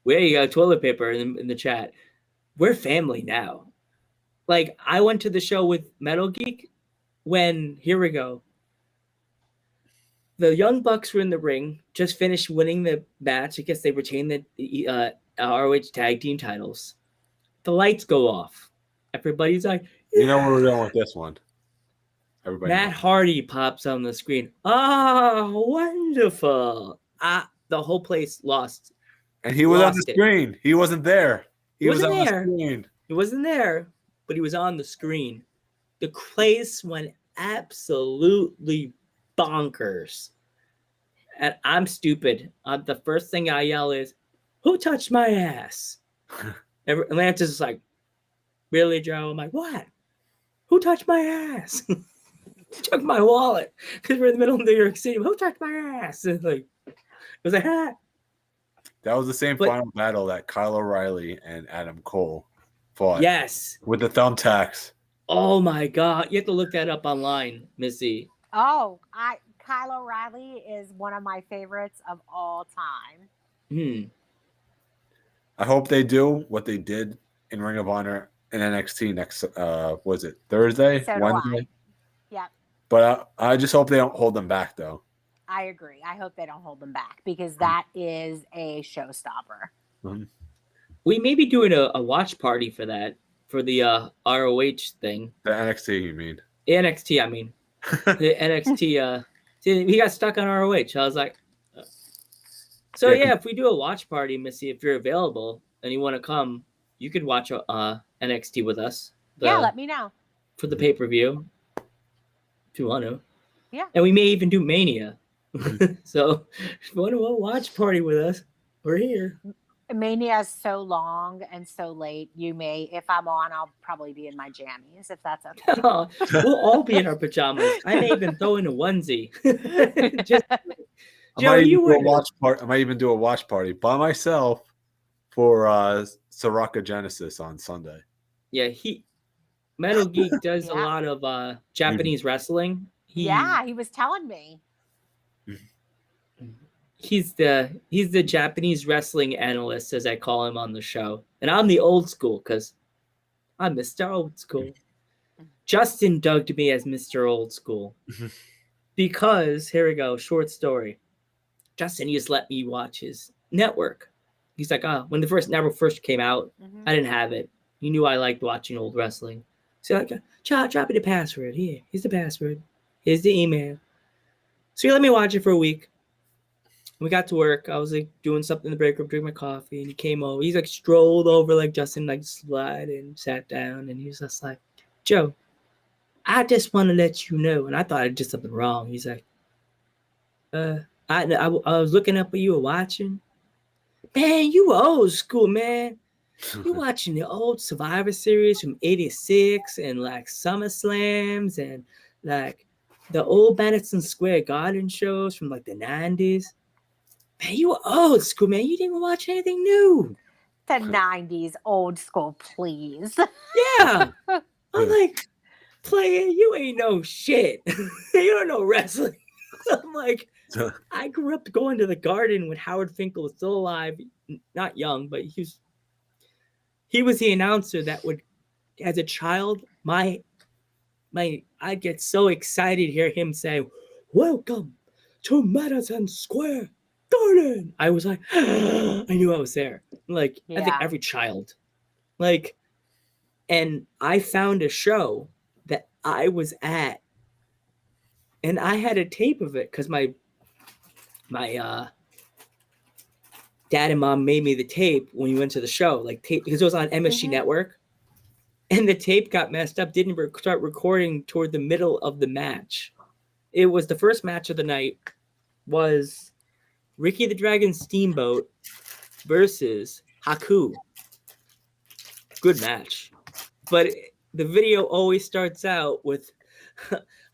where you got toilet paper in the chat. We're family now. Like, I went to the show with Metal Geek when, here we go. The Young Bucks were in the ring, just finished winning the match. I guess they retained the ROH tag team titles. The lights go off. Everybody's like, yeah. You know where we're going with this one. Everybody Matt Hardy pops on the screen. Oh, wonderful. The whole place lost. And he was on the screen. He wasn't there. He was on the screen. He wasn't there, but he was on the screen. The place went absolutely bonkers. And I'm stupid. The first thing I yell is, "Who touched my ass?" And Lance is like, "Really, Joe?" I'm like, "What? Who touched my ass?" Took my wallet because we're in the middle of New York City. Who touched my ass? And like, it was like, "Ha." That was the same final battle that Kyle O'Reilly and Adam Cole fought. Yes. With the thumbtacks. Oh my God. You have to look that up online, Missy. Oh, Kyle O'Reilly is one of my favorites of all time. I hope they do what they did in Ring of Honor and NXT next, was it Thursday? So Wednesday? Yep. But I just hope they don't hold them back, though. I agree. I hope they don't hold them back because that is a showstopper. Mm-hmm. We may be doing a watch party for that, for the ROH thing. The NXT, you mean? NXT, I mean. The NXT, he got stuck on ROH. I was like, so yeah, if we do a watch party, Missy, if you're available and you want to come, you could watch NXT with us. Let me know. For the pay-per-view, if you want to. Yeah. And we may even do Mania. So if you want to watch party with us, we're here. Mania is so long and so late. You may, if I'm on, I'll probably be in my jammies, if that's okay. We'll all be in our pajamas. I may even throw in a onesie. I might even do a watch party by myself for Soraka Genesis on Sunday. Yeah, Metal Geek does a lot of Japanese wrestling. He was telling me. He's the Japanese wrestling analyst, as I call him on the show. And I'm the old school because I'm Mr. Old School. Justin dubbed me as Mr. Old School because, here we go, short story. Justin used to let me watch his network. He's like, when the first network first came out, I didn't have it. He knew I liked watching old wrestling. So like, drop me the password. Here's the password. Here's the email. So he let me watch it for a week. We got to work. I was like doing something in the break room, drinking my coffee, and he came over. He's like strolled over, like Justin, like slid and sat down, and he was just like, "Joe, I just want to let you know." And I thought I did something wrong. He's like, I was looking up what you were watching. Man, you were old school, man. You watching the old Survivor Series from '86 and like SummerSlams and like the old Madison Square Garden shows from like the '90s. Man, you were old school, man. You didn't even watch anything new. The 90s, old school, please. Yeah. I'm like, player, you ain't no shit. You don't know wrestling. I'm like, I grew up going to the Garden when Howard Finkel was still alive. Not young, but he was the announcer that would, as a child, I'd get so excited to hear him say, "Welcome to Madison Square Garden." I was like, I knew I was there. Like, I think every child. Like, And I found a show that I was at, and I had a tape of it because my dad and mom made me the tape when we went to the show, like tape, because it was on MSG Network, and the tape got messed up. Didn't start recording toward the middle of the match. It was the first match of the night. Was Ricky the Dragon Steamboat versus Haku. Good match, but the video always starts out with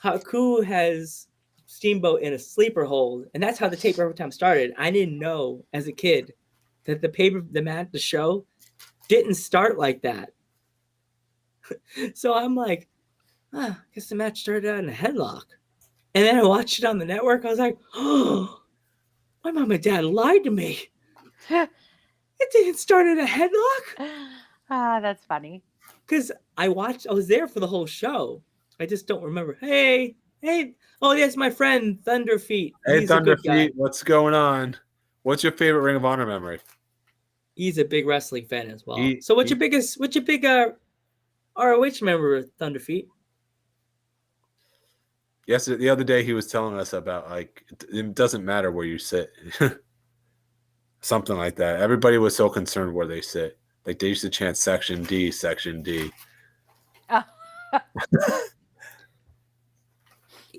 Haku has Steamboat in a sleeper hold, and that's how the tape every time started. I didn't know as a kid that the show didn't start like that. So I'm like, I guess the match started out in a headlock, and then I watched it on the network. I was like, oh, my mom and dad lied to me. It didn't start in a headlock. That's funny. Because I was there for the whole show. I just don't remember. Hey, oh, that's my friend Thunder Feet. Hey, Thunder Feet, what's going on? What's your favorite Ring of Honor memory? He's a big wrestling fan as well. So what's your big ROH memory with Thunder Feet? Yes, the other day he was telling us about, like, it doesn't matter where you sit. Something like that. Everybody was so concerned where they sit. Like, they used to chant Section D, Section D.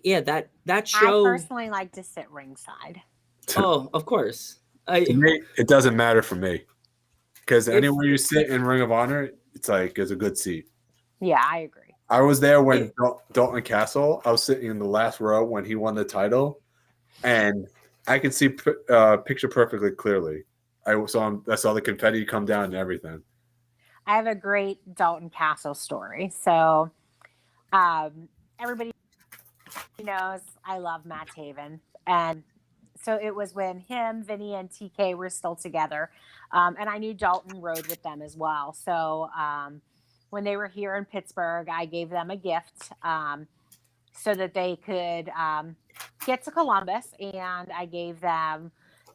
Yeah, that show. I personally like to sit ringside. Oh, of course. To me, it doesn't matter for me. Because anywhere you sit in Ring of Honor, it's a good seat. Yeah, I agree. I was there when Dalton Castle, I was sitting in the last row when he won the title, and I could see picture perfectly clearly. I saw the confetti come down and everything. I have a great Dalton Castle story. So everybody knows I love Matt Taven. And so it was when him, Vinny, and TK were still together. And I knew Dalton rode with them as well. So when they were here in Pittsburgh, I gave them a gift so that they could get to Columbus. And I gave them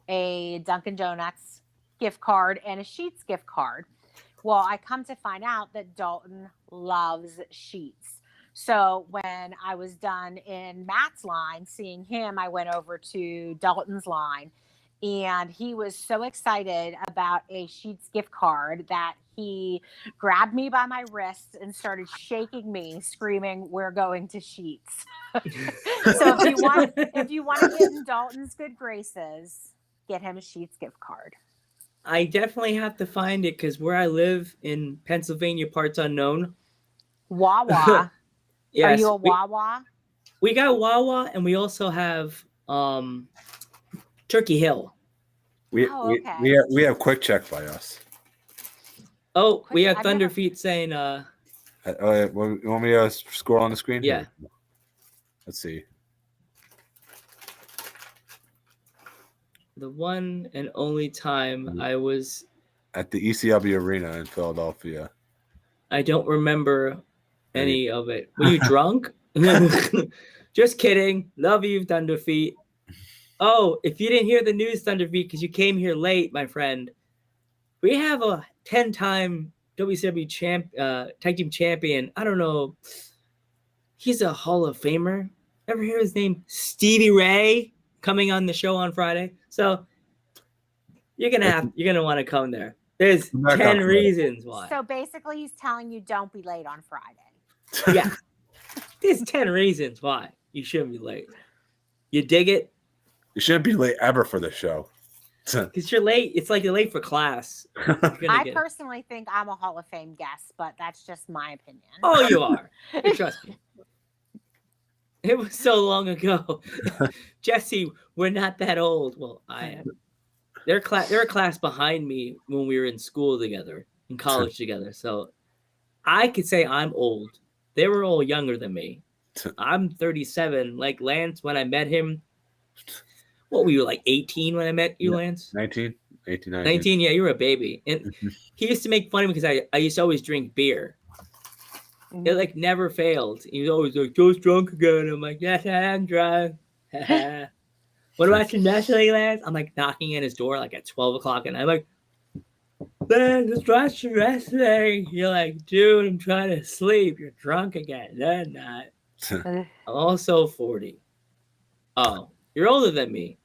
a Dunkin' Donuts gift card and a Sheetz gift card. Well, I come to find out that Dalton loves Sheetz. So when I was done in Matt's line, seeing him, I went over to Dalton's line, and he was so excited about a Sheetz gift card that he grabbed me by my wrist and started shaking me, screaming, "We're going to Sheetz." So if you want to get in Dalton's good graces, get him a Sheetz gift card. I definitely have to find it because where I live in Pennsylvania, parts unknown. Wawa. Yes, are you a Wawa? We got Wawa, and we also have Turkey Hill. We have Quick Check by us. Oh, we have Thunder Feet saying. You want me to scroll on the screen? Yeah. Here? Let's see. The one and only time I was at the ECW Arena in Philadelphia. I don't remember any of it. Were you drunk? Just kidding. Love you, Thunder Feet. Oh, if you didn't hear the news, Thunder Feet, because you came here late, my friend, we have a 10-time WCW tag team champion. I don't know. He's a Hall of Famer. Ever hear his name? Stevie Ray, coming on the show on Friday. So you're gonna want to come there. There's 10 reasons why. So basically, he's telling you don't be late on Friday. Yeah, there's 10 reasons why you shouldn't be late. You dig it? You shouldn't be late ever for the show. Because you're late. It's like you're late for class. I personally think I'm a Hall of Fame guest, but that's just my opinion. Oh, you are. Trust me. It was so long ago. Jesse, we're not that old. Well, I am. They're a class behind me when we were in school together, in college together. So I could say I'm old. They were all younger than me. I'm 37. Like Lance, when I met him, what were you, like 18 when I met you, Lance? 19. 19, yeah, you were a baby. And he used to make fun of me because I used to always drink beer. It like never failed. He was always like, "Joe's drunk again." I'm like, "Yes, I am drunk." What about your National League, Lance? I'm like knocking at his door like at 12 o'clock, and I'm like, man, just watch the wrestling. You're like, dude, I'm trying to sleep. You're drunk again. No, I'm not. I'm also 40. Oh, you're older than me.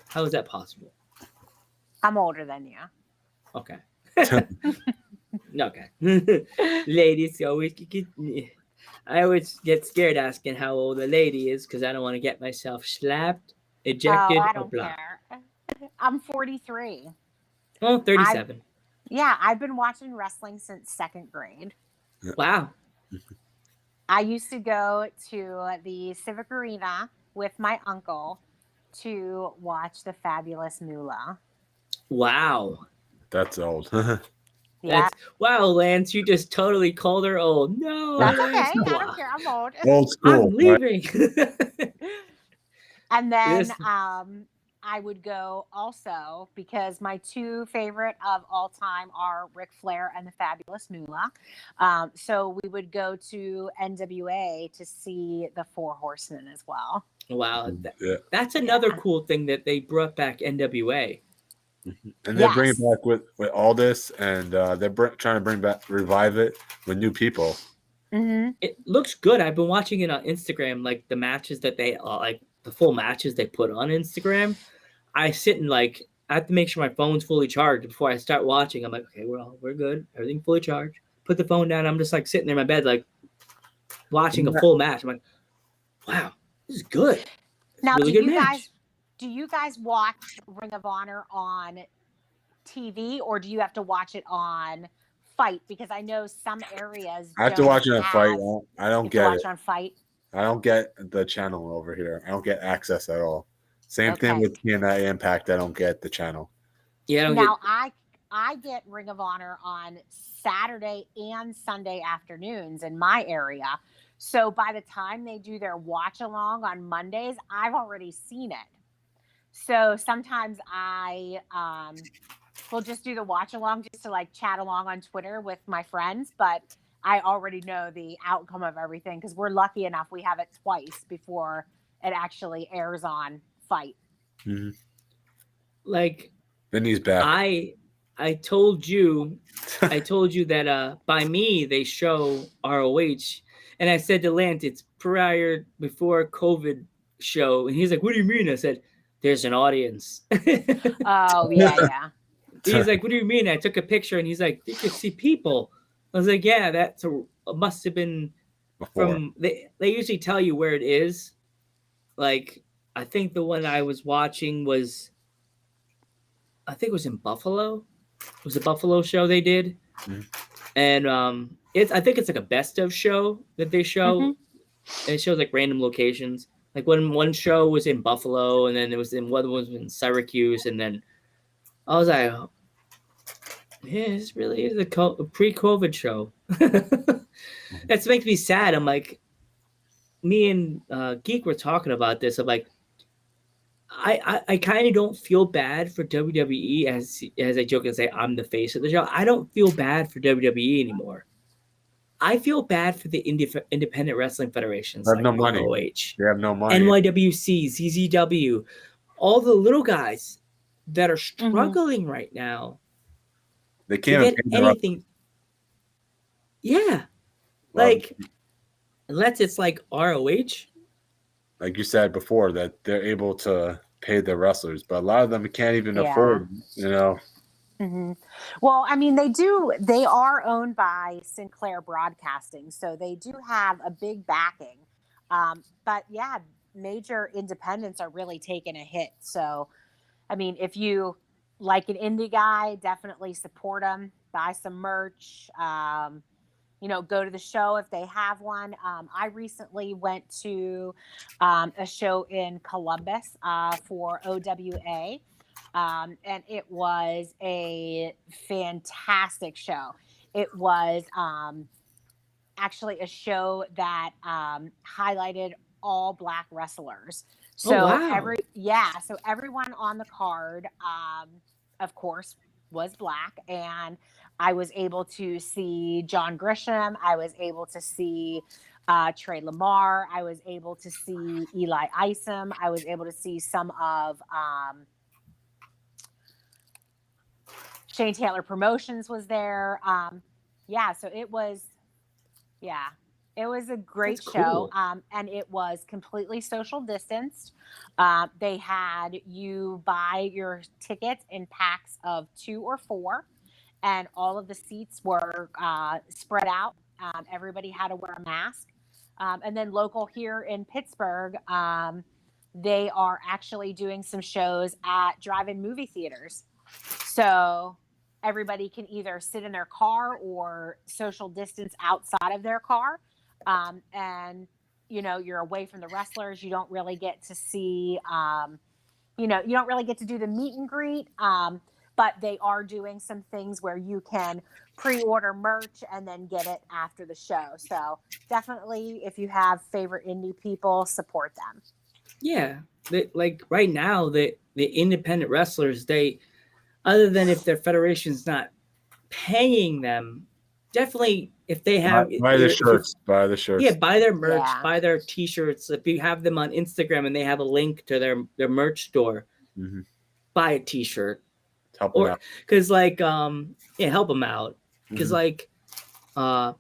How is that possible? I'm older than you. Okay. Okay. Ladies always get. I always get scared asking how old a lady is because I don't want to get myself slapped, ejected, I or don't blocked. care. I'm 43. Oh, 37. I've been watching wrestling since second grade. Wow. I used to go to the Civic Arena with my uncle to watch the Fabulous Moolah. Wow. That's old. Yeah, Wow, Lance, you just totally called her old. No, that's Lance, okay. I no. don't care. I'm old. Old school. I'm leaving. And then This- I would go also because my two favorite of all time are Ric Flair and the Fabulous Moolah. So we would go to NWA to see the Four Horsemen as well. Wow. Yeah. That's another Yeah. cool thing that they brought back NWA. And they're bringing Yes. it back with Aldis, and they're trying to revive it with new people. Mm-hmm. It looks good. I've been watching it on Instagram, like the matches that they like the full matches they put on Instagram. I sit and like I have to make sure my phone's fully charged before I start watching. I'm like, okay, we're good. Everything fully charged. Put the phone down. I'm just like sitting there in my bed, like watching a full match. I'm like, wow, this is good. It's Now, a really good match. do you guys watch Ring of Honor on TV, or do you have to watch it on Fight? Because I know some areas I have to watch it on Fight. I don't you get watch it. on Fight. I don't get the channel over here. I don't get access at all. Same thing Okay. with TNA Impact. I don't get the channel. Yeah, I don't Now I get Ring of Honor on Saturday and Sunday afternoons in my area. So by the time they do their watch along on Mondays, I've already seen it. So sometimes I will just do the watch along just to like chat along on Twitter with my friends, but I already know the outcome of everything because we're lucky enough we have it twice before it actually airs on Fight. Mm-hmm. like Vinny's back. I told you that by me they show ROH, and I said to Lance it's before COVID show, and he's like, what do you mean? I said there's an audience. Oh yeah. He's like, what do you mean? I took a picture, and he's like, you could see people. I was like, yeah, that must have been Before. from they usually tell you where it is. Like I think the one I was watching was I think it was in Buffalo. It was a Buffalo show they did. Mhm. And I think it's like a best of show that they show. Mhm. And it shows like random locations. Like when one show was in Buffalo, and then it was in one was in Syracuse, and then I was like, yeah, this really is a pre-COVID show. That makes me sad. I'm like, me and Geek were talking about this. I'm like, I kind of don't feel bad for WWE as I joke and say I'm the face of the show. I don't feel bad for WWE anymore. I feel bad for the independent wrestling federations They have like no money. ROH, They have no money. NYWC, ZZW, all the little guys that are struggling right now They to can't get pay their anything. Yeah, like unless it's like ROH. like you said before, that they're able to pay their wrestlers, but a lot of them can't even Yeah. afford, Mm-hmm. Well, I mean, they are owned by Sinclair Broadcasting, so they do have a big backing. But yeah, major independents are really taking a hit. So, I mean, if you like an indie guy, definitely support them, buy some merch, go to the show if they have one. I recently went to a show in Columbus for OWA. And it was a fantastic show. It was actually a show that highlighted all Black wrestlers. So wow. so everyone on the card, of course, was Black, and I was able to see John Grisham. I was able to see Trey Lamar. I was able to see Eli Isom. I was able to see some of Shane Taylor Promotions was there. Yeah, so it was a great That's show. cool. And it was completely social distanced. They had you buy your tickets in packs of 2 or 4, and all of the seats were spread out. Everybody had to wear a mask. And then local here in Pittsburgh, they are actually doing some shows at drive-in movie theaters. So everybody can either sit in their car or social distance outside of their car. And, you're away from the wrestlers. You don't really get to see, you don't really get to do the meet and greet. But they are doing some things where you can pre-order merch and then get it after the show. So definitely, if you have favorite indie people, support them. Yeah, like right now, the independent wrestlers, they, other than if their federation's not paying them, definitely if they have buy the shirts. Buy the shirts. Yeah, buy their merch, Yeah. buy their T-shirts. If you have them on Instagram and they have a link to their merch store, Mm-hmm. buy a T-shirt. Help them out. Because help them out. Because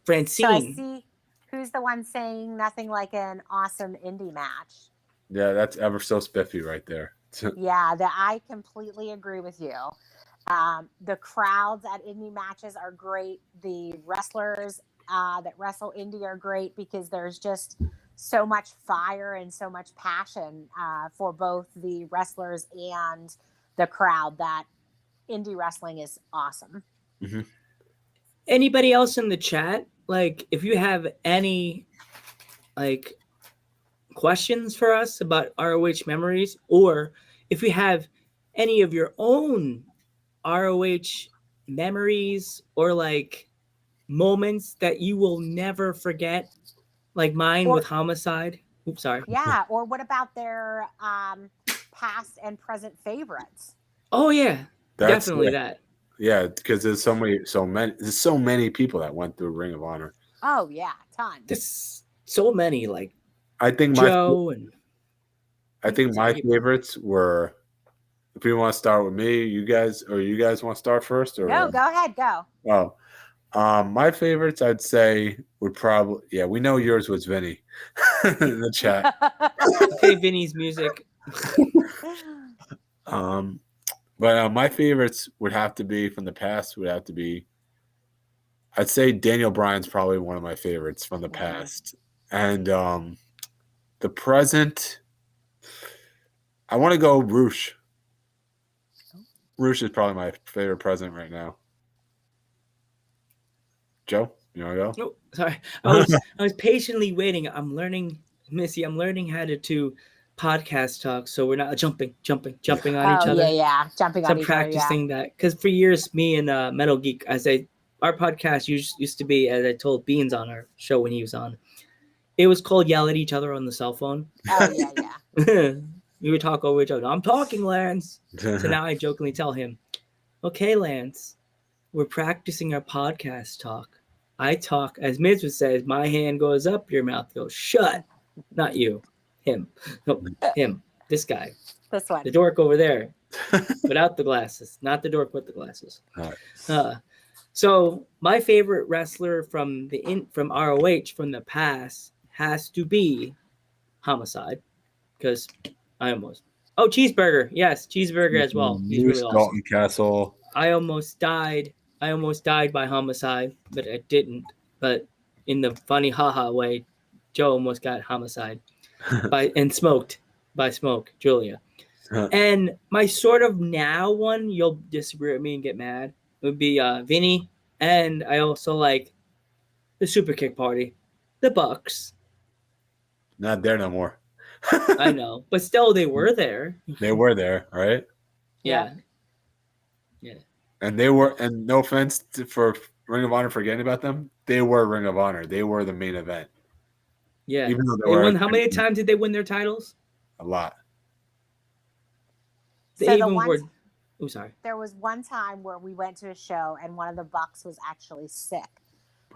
Francine. So I see who's the one saying nothing like an awesome indie match. Yeah, that's ever so spiffy right there. Yeah, I completely agree with you. The crowds at indie matches are great. The wrestlers that wrestle indie are great because there's just so much fire and so much passion for both the wrestlers and the crowd that indie wrestling is awesome. Mm-hmm. Anybody else in the chat? Like, if you have any, like, questions for us about ROH memories, or if you have any of your own ROH memories or like moments that you will never forget, like mine with Homicide. Oops, sorry. Yeah, or what about their past and present favorites? Oh yeah, definitely that. Yeah, because there's so many people that went through Ring of Honor. Oh yeah, tons. There's so many, like I think Joe I think my favorites were. If you want to start with me, you guys want to start first, or no? Go ahead, go. Oh, my favorites, I'd say, would probably we know yours was Vinny in the chat. Okay, Vinny's music. But my favorites would have to be from the past. I'd say Daniel Bryan's probably one of my favorites from the past, and the present. I want to go Roosh. Roosh is probably my favorite present right now. Joe, you want to go? No, sorry. I was patiently waiting. I'm learning, Missy. I'm learning how to do podcast talk, so we're not jumping on each other. Yeah, jumping on each other. I'm practicing that because for years, me and Metal Geek, our podcast used to be, as I told Beans on our show when he was on, it was called Yell at Each Other on the Cell Phone. Oh yeah. We would talk over each other. I'm talking, Lance. So now I jokingly tell him, okay, Lance, we're practicing our podcast talk. I talk, as Miz would say, my hand goes up, your mouth goes shut. Not you. Him. No, him. This guy. This one. The dork over there. Without the glasses. Not the dork with the glasses. All right. So my favorite wrestler from ROH from the past has to be Homicide. Because Cheeseburger. Yes, Cheeseburger as well. He's really awesome. Dalton Castle. I almost died by Homicide, but I didn't. But in the funny haha way, Joe almost got Homicide smoked by Smoke, Julia. And my sort of now one, you'll disagree with me and get mad, would be Vinny. And I also like the Super Kick Party, the Bucks. Not there no more. I know, but still, they were there. They were there, right? Yeah. And they were, and no offense for Ring of Honor forgetting about them, they were Ring of Honor. They were the main event. Yeah. Even though they won, how many times did they win their titles? A lot. Sorry. There was one time where we went to a show and one of the Bucks was actually sick.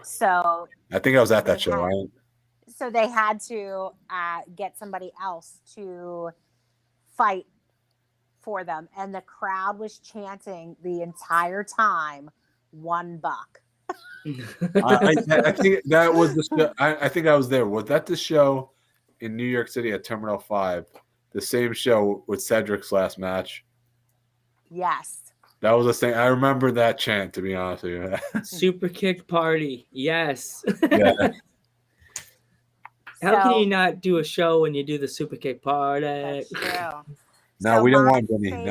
So I think I was at that show. So they had to get somebody else to fight for them, and the crowd was chanting the entire time, $1. I think that was the show. I think I was there. Was that the show in New York City at Terminal 5? The same show with Cedric's last match? Yes. That was the thing. I remember that chant, to be honest with you. Super kick party. Yes. Yeah. How can you not do a show when you do the super kick party? That's true. No, So we don't my want Vinny. favorite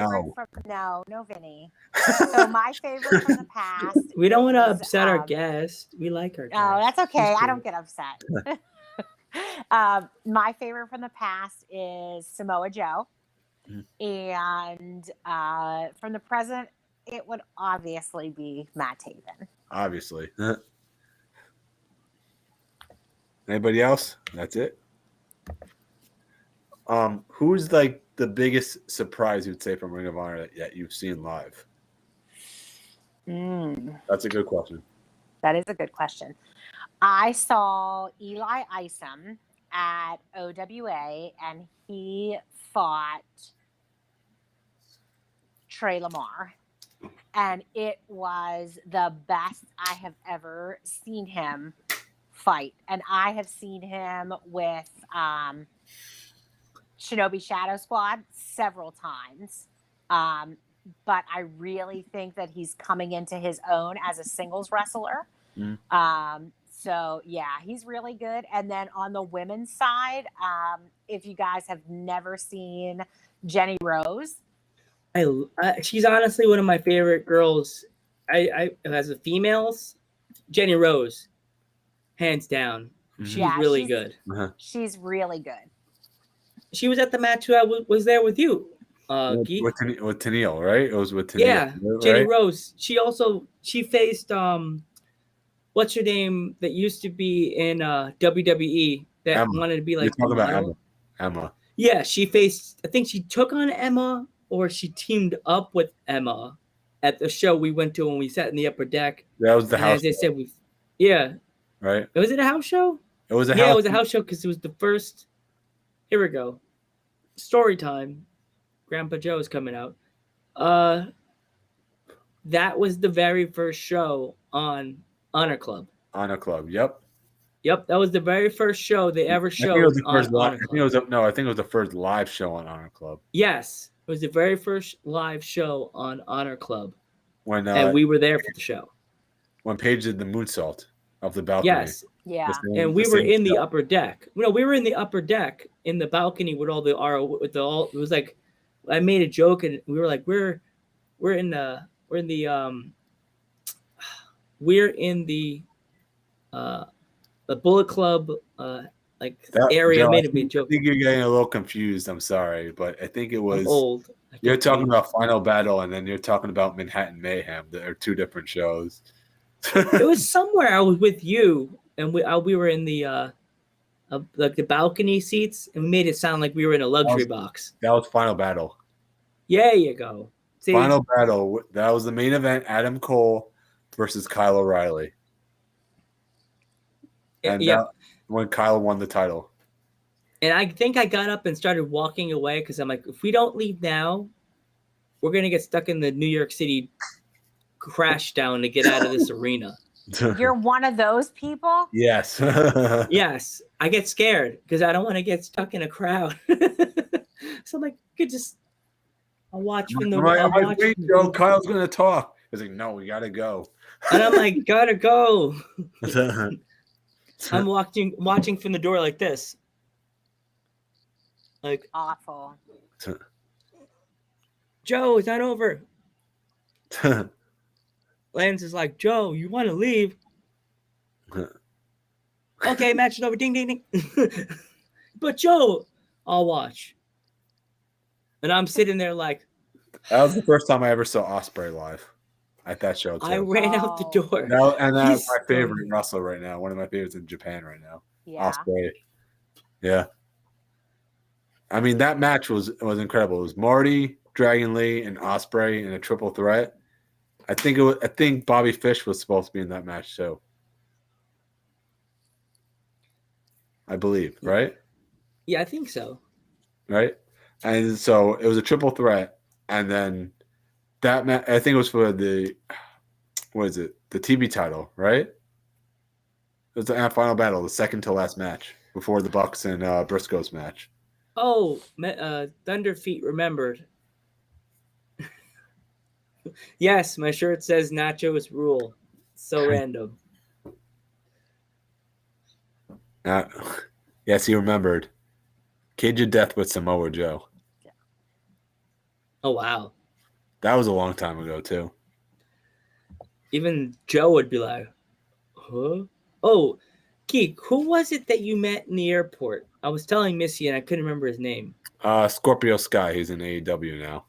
No. no Vinny. So my favorite from the past. We don't want to is, upset our guest. We like our guest. Oh, that's okay. She's I cool. don't get upset. My favorite from the past is Samoa Joe. And from the present, it would obviously be Matt Taven. Obviously. Anybody else? That's it. Who's like the biggest surprise you'd say from Ring of Honor that you've seen live? That's a good question. That is a good question. I saw Eli Isom at OWA, and he fought Trey Lamar. And it was the best I have ever seen him fight. And I have seen him with Shinobi Shadow Squad several times. But I really think that he's coming into his own as a singles wrestler. So, yeah, he's really good. And then on the women's side, if you guys have never seen Jenny Rose. She's honestly one of my favorite girls. As a females, Jenny Rose, hands down. She's really good. She's really good. She was at the match who I was there with you, with Tennille, right? It was with Tennille. Yeah, right? Jenny Rose. She faced what's her name that used to be in WWE that Emma. wanted to be like You're talking about Emma. Yeah, she faced. I think she took on Emma, or she teamed up with Emma at the show we went to when we sat in the upper deck. That was the house. As they said, right. Was it a house show? It was a house. Yeah, it was a house show because it was the first. Here we go. Story time. Grandpa Joe is coming out. That was the very first show on Honor Club. Honor Club. Yep. That was the very first show they ever showed. I think it was the first I think it was the first live show on Honor Club. Yes, it was the very first live show on Honor Club. And we were there for the show. When Paige did the moonsault of the balcony. Yes. Yeah. And we were in the upper deck. No, we were in the upper deck in the balcony with all the it was like I made a joke and we were like we're in the Bullet Club area. Joe, made a big joke. I think you're getting a little confused. I'm sorry, but I think it was I'm old. You're talking about Final Battle, and then you're talking about Manhattan Mayhem. They're two different shows. It was somewhere I was with you, and we were in the balcony seats, and we made it sound like we were in a luxury box. That was Final Battle. Yeah, you go. See? Final Battle. That was the main event. Adam Cole versus Kyle O'Reilly. And when Kyle won the title. And I think I got up and started walking away because I'm like, if we don't leave now, we're going to get stuck in the New York City crash down to get out of this arena. You're one of those people? Yes. Yes. I get scared because I don't want to get stuck in a crowd. So I'm like, I'll watch from the wait, Joe, Kyle's going to talk. He's like, no, we got to go. And I'm like, gotta go. I'm watching from the door like this. Like awful. Joe, it's not over. Lance is like, Joe, you want to leave? Okay, match is over. Ding, ding, ding. But Joe, I'll watch. And I'm sitting there like. That was the first time I ever saw Ospreay live at that show, too. I ran out the door. That's my favorite wrestler right now. One of my favorites in Japan right now. Yeah. Ospreay. Yeah. I mean, that match was incredible. It was Marty, Dragon Lee, and Ospreay in a triple threat. I think Bobby Fish was supposed to be in that match too. I believe, right? Yeah, I think so. Right? And so it was a triple threat. and then that I think it was for the the TV title, right? It was the final battle, the second to last match before the Bucks and Briscoes match. Oh, Thunder Feet remembered. Yes, my shirt says Nachos rule. So random. Yes, he remembered. Cage of Death with Samoa Joe. Oh, wow. That was a long time ago, too. Even Joe would be like, huh? Oh, Geek, who was it that you met in the airport? I was telling Missy and I couldn't remember his name. Scorpio Sky, he's in AEW now.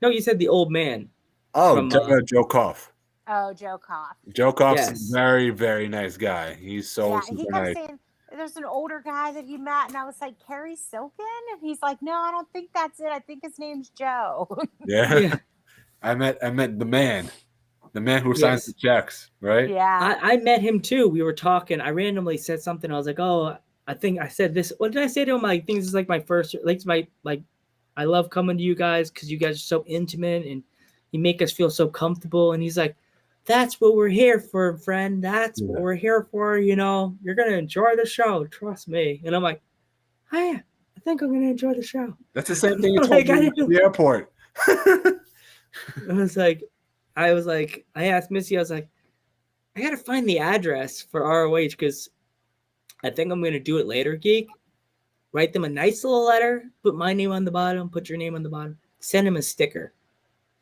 No, you said the old man. Oh, From, Joe Koff. Oh, Joe Koff. Joe Koff's Yes. a very, very nice guy. He's so super he kept nice. saying there's an older guy that he met, and I was like, Kerry Silken? And he's like, no, I don't think that's it. I think his name's Joe. Yeah. Yeah. I met the man who signs Yes. the checks, right? Yeah. I met him too. We were talking. I randomly said something. I was like, oh, I think I said this. What did I say to him? Like, things is like my first, I love coming to you guys because you guys are so intimate and you make us feel so comfortable. And he's like, that's what we're here for, friend. That's what we're here for. You know, you're going to enjoy the show. Trust me. And I'm like, oh, yeah, I think I'm going to enjoy the show. That's the same thing you told Like, me at the airport. I asked Missy, I was like, I got to find the address for ROH because I think I'm going to do it later, Geek. Write them a nice little letter, put my name on the bottom, put your name on the bottom, send them a sticker.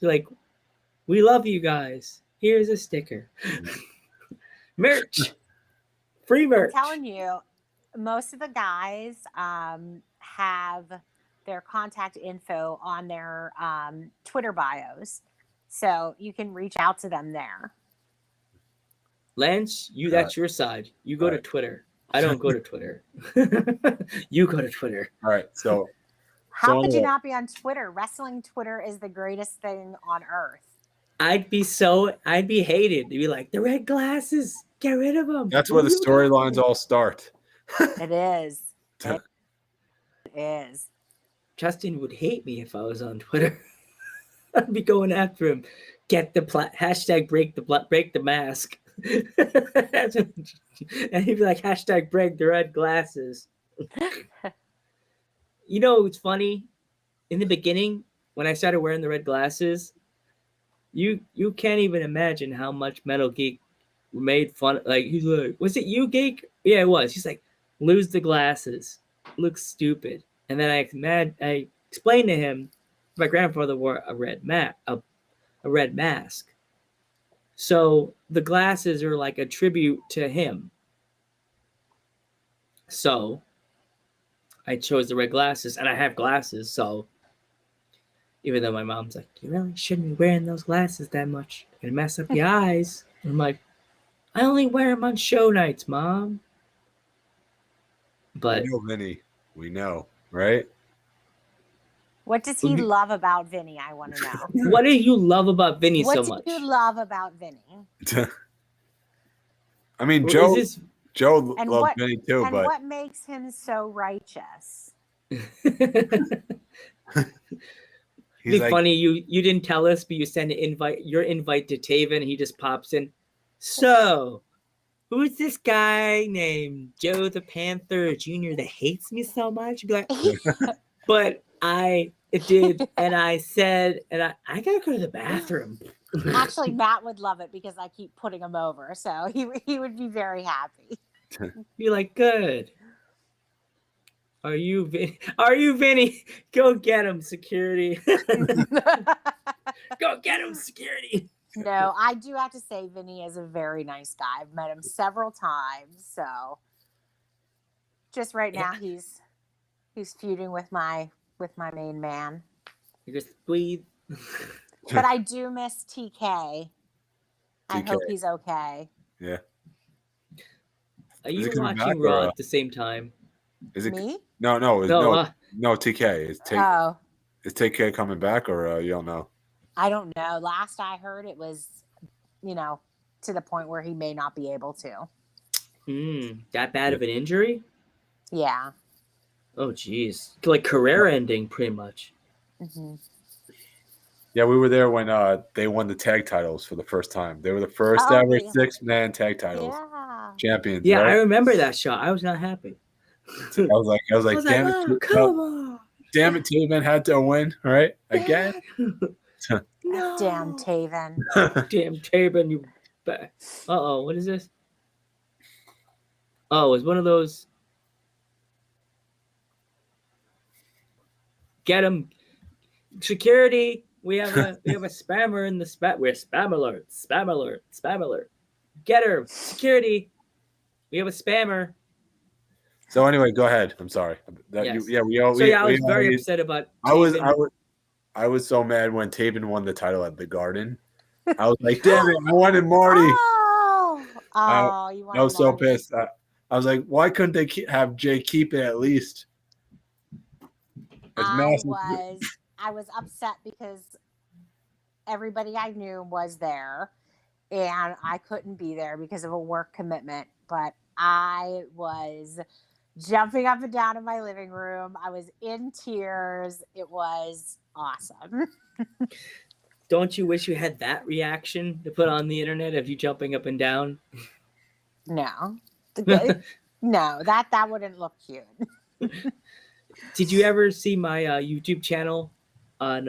Be like, we love you guys. Here's a sticker. Merch. Free merch. I'm telling you, most of the guys have their contact info on their Twitter bios. So you can reach out to them there. Lance, that's your side. You go to Twitter. I don't go to Twitter. You go to Twitter. All right. So how could you not be on Twitter? Wrestling Twitter is the greatest thing on earth. I'd be hated. They'd be like, the red glasses, get rid of them. That's where the storylines all start. It is. It is. Justin would hate me if I was on Twitter. I'd be going after him. Get the hashtag break the mask. And he'd be like, hashtag break the red glasses. You know, it's funny. In the beginning, when I started wearing the red glasses, you can't even imagine how much Metal Geek made fun. Like, he's like, was it you, Geek? Yeah, it was. He's like, lose the glasses. Looks stupid. And then I explained to him my grandfather wore a red mask. So the glasses are like a tribute to him. So I chose the red glasses, and I have glasses. So even though my mom's like, you really shouldn't be wearing those glasses that much. You're going to mess up your eyes. I'm like, I only wear them on show nights, Mom. But we know Vinny. We know, right? What does he love about Vinny? I want to know. What do you love about Vinny so much? What do you love about Vinny? I mean, Joe loved Vinny too, but what makes him so righteous? It'd be funny. You didn't tell us, but you send your invite to Taven, and he just pops in. So, who's this guy named Joe the Panther Jr. that hates me so much? You'd be like, but I did, and I said, and I gotta go to the bathroom. Actually, Matt would love it because I keep putting him over, so he would be very happy. Be like, good. Are you Vinny? Go get him, security. Go get him, security. No, I do have to say Vinny is a very nice guy. I've met him several times, so just right now he's feuding with my main man. You just breathe. But I do miss TK. I hope he's okay. Yeah. Are you watching Raw at the same time? Is it me? No, TK. Is TK coming back, or you don't know? I don't know. Last I heard, it was, to the point where he may not be able to. That bad of an injury? Yeah. Oh, geez. Like career ending, pretty much. Mhm. Yeah, we were there when they won the tag titles for the first time. They were the first Oh, ever yeah. 6-man tag titles Yeah. champions. Yeah, Right? I remember that shot. I was not happy. I was like, damn it, oh, come on. damn it, Taven had to win, right? Again. That damn No. Taven. Damn Taven, you. Uh-oh, what is this? Oh, it's one of those. Get him. Security. We have a spammer in the spam. We're spam alert. Spam alert. Spam alert. Get her. Security. We have a spammer. So anyway, go ahead. I'm sorry. Yes. We all. So yeah, I was we very all- upset about I was Taven. I was so mad when Taven won the title at the Garden. I was like, damn it, I wanted Marty. Oh, you want I was so Marty. pissed. I was like, why couldn't they have Jay keep it at least? It's massive. I was upset because everybody I knew was there and I couldn't be there because of a work commitment, but I was jumping up and down in my living room. I was in tears. It was awesome. Don't you wish you had that reaction to put on the internet of you jumping up and down? No. No, that wouldn't look cute. Did you ever see my YouTube channel on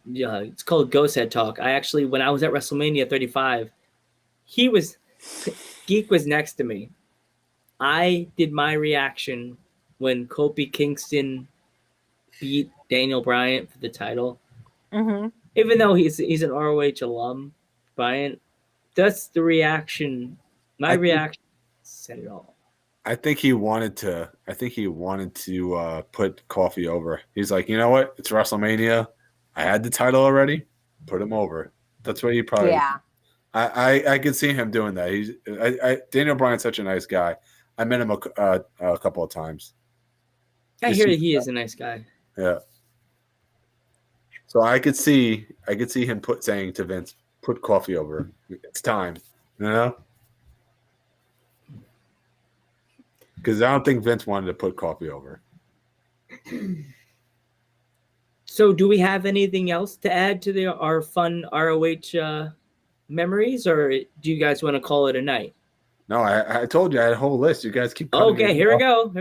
it's called Ghost Head Talk? I actually, when I was at WrestleMania 35, Geek was next to me. I did my reaction when Kofi Kingston beat Daniel Bryan for the title. Mm-hmm. Even though he's an ROH alum, Bryan, that's the reaction. My reaction said it all. I think he wanted to. Put Coffee over. He's like, you know what? It's WrestleMania. I had the title already. Put him over. That's what he probably. Yeah. I could see him doing that. Daniel Bryan's such a nice guy. I met him a couple of times. I hear he is a nice guy. Yeah. So I could see him saying to Vince, put Coffee over. It's time. You know? Because I don't think Vince wanted to put Coffee over. So do we have anything else to add to our fun ROH memories, or do you guys want to call it a night? No, I told you I had a whole list. You guys keep cutting Okay, here we go.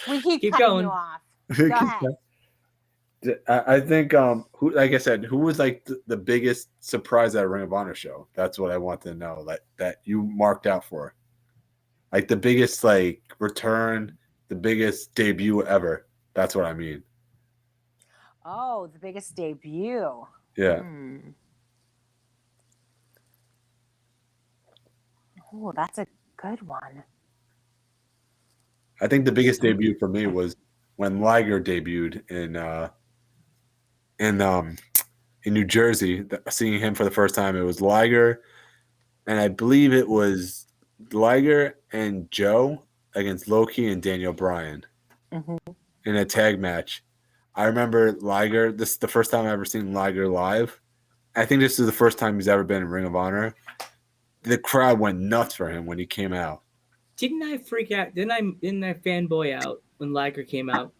We keep going. you off. Go ahead. I think like I said, who was like the biggest surprise at a Ring of Honor show? That's what I want to know. That you marked out for. Like the biggest like return, the biggest debut ever. That's what I mean. Oh, the biggest debut. Yeah. Oh, that's a good one. I think the biggest debut for me was when Liger debuted in New Jersey. Seeing him for the first time, it was Liger, and I believe it was Liger and Joe against Loki and Daniel Bryan in a tag match. I remember Liger. This is the first time I've ever seen Liger live. I think this is the first time he's ever been in Ring of Honor. The crowd went nuts for him when he came out. Didn't I freak out? Didn't I fanboy out when Liger came out?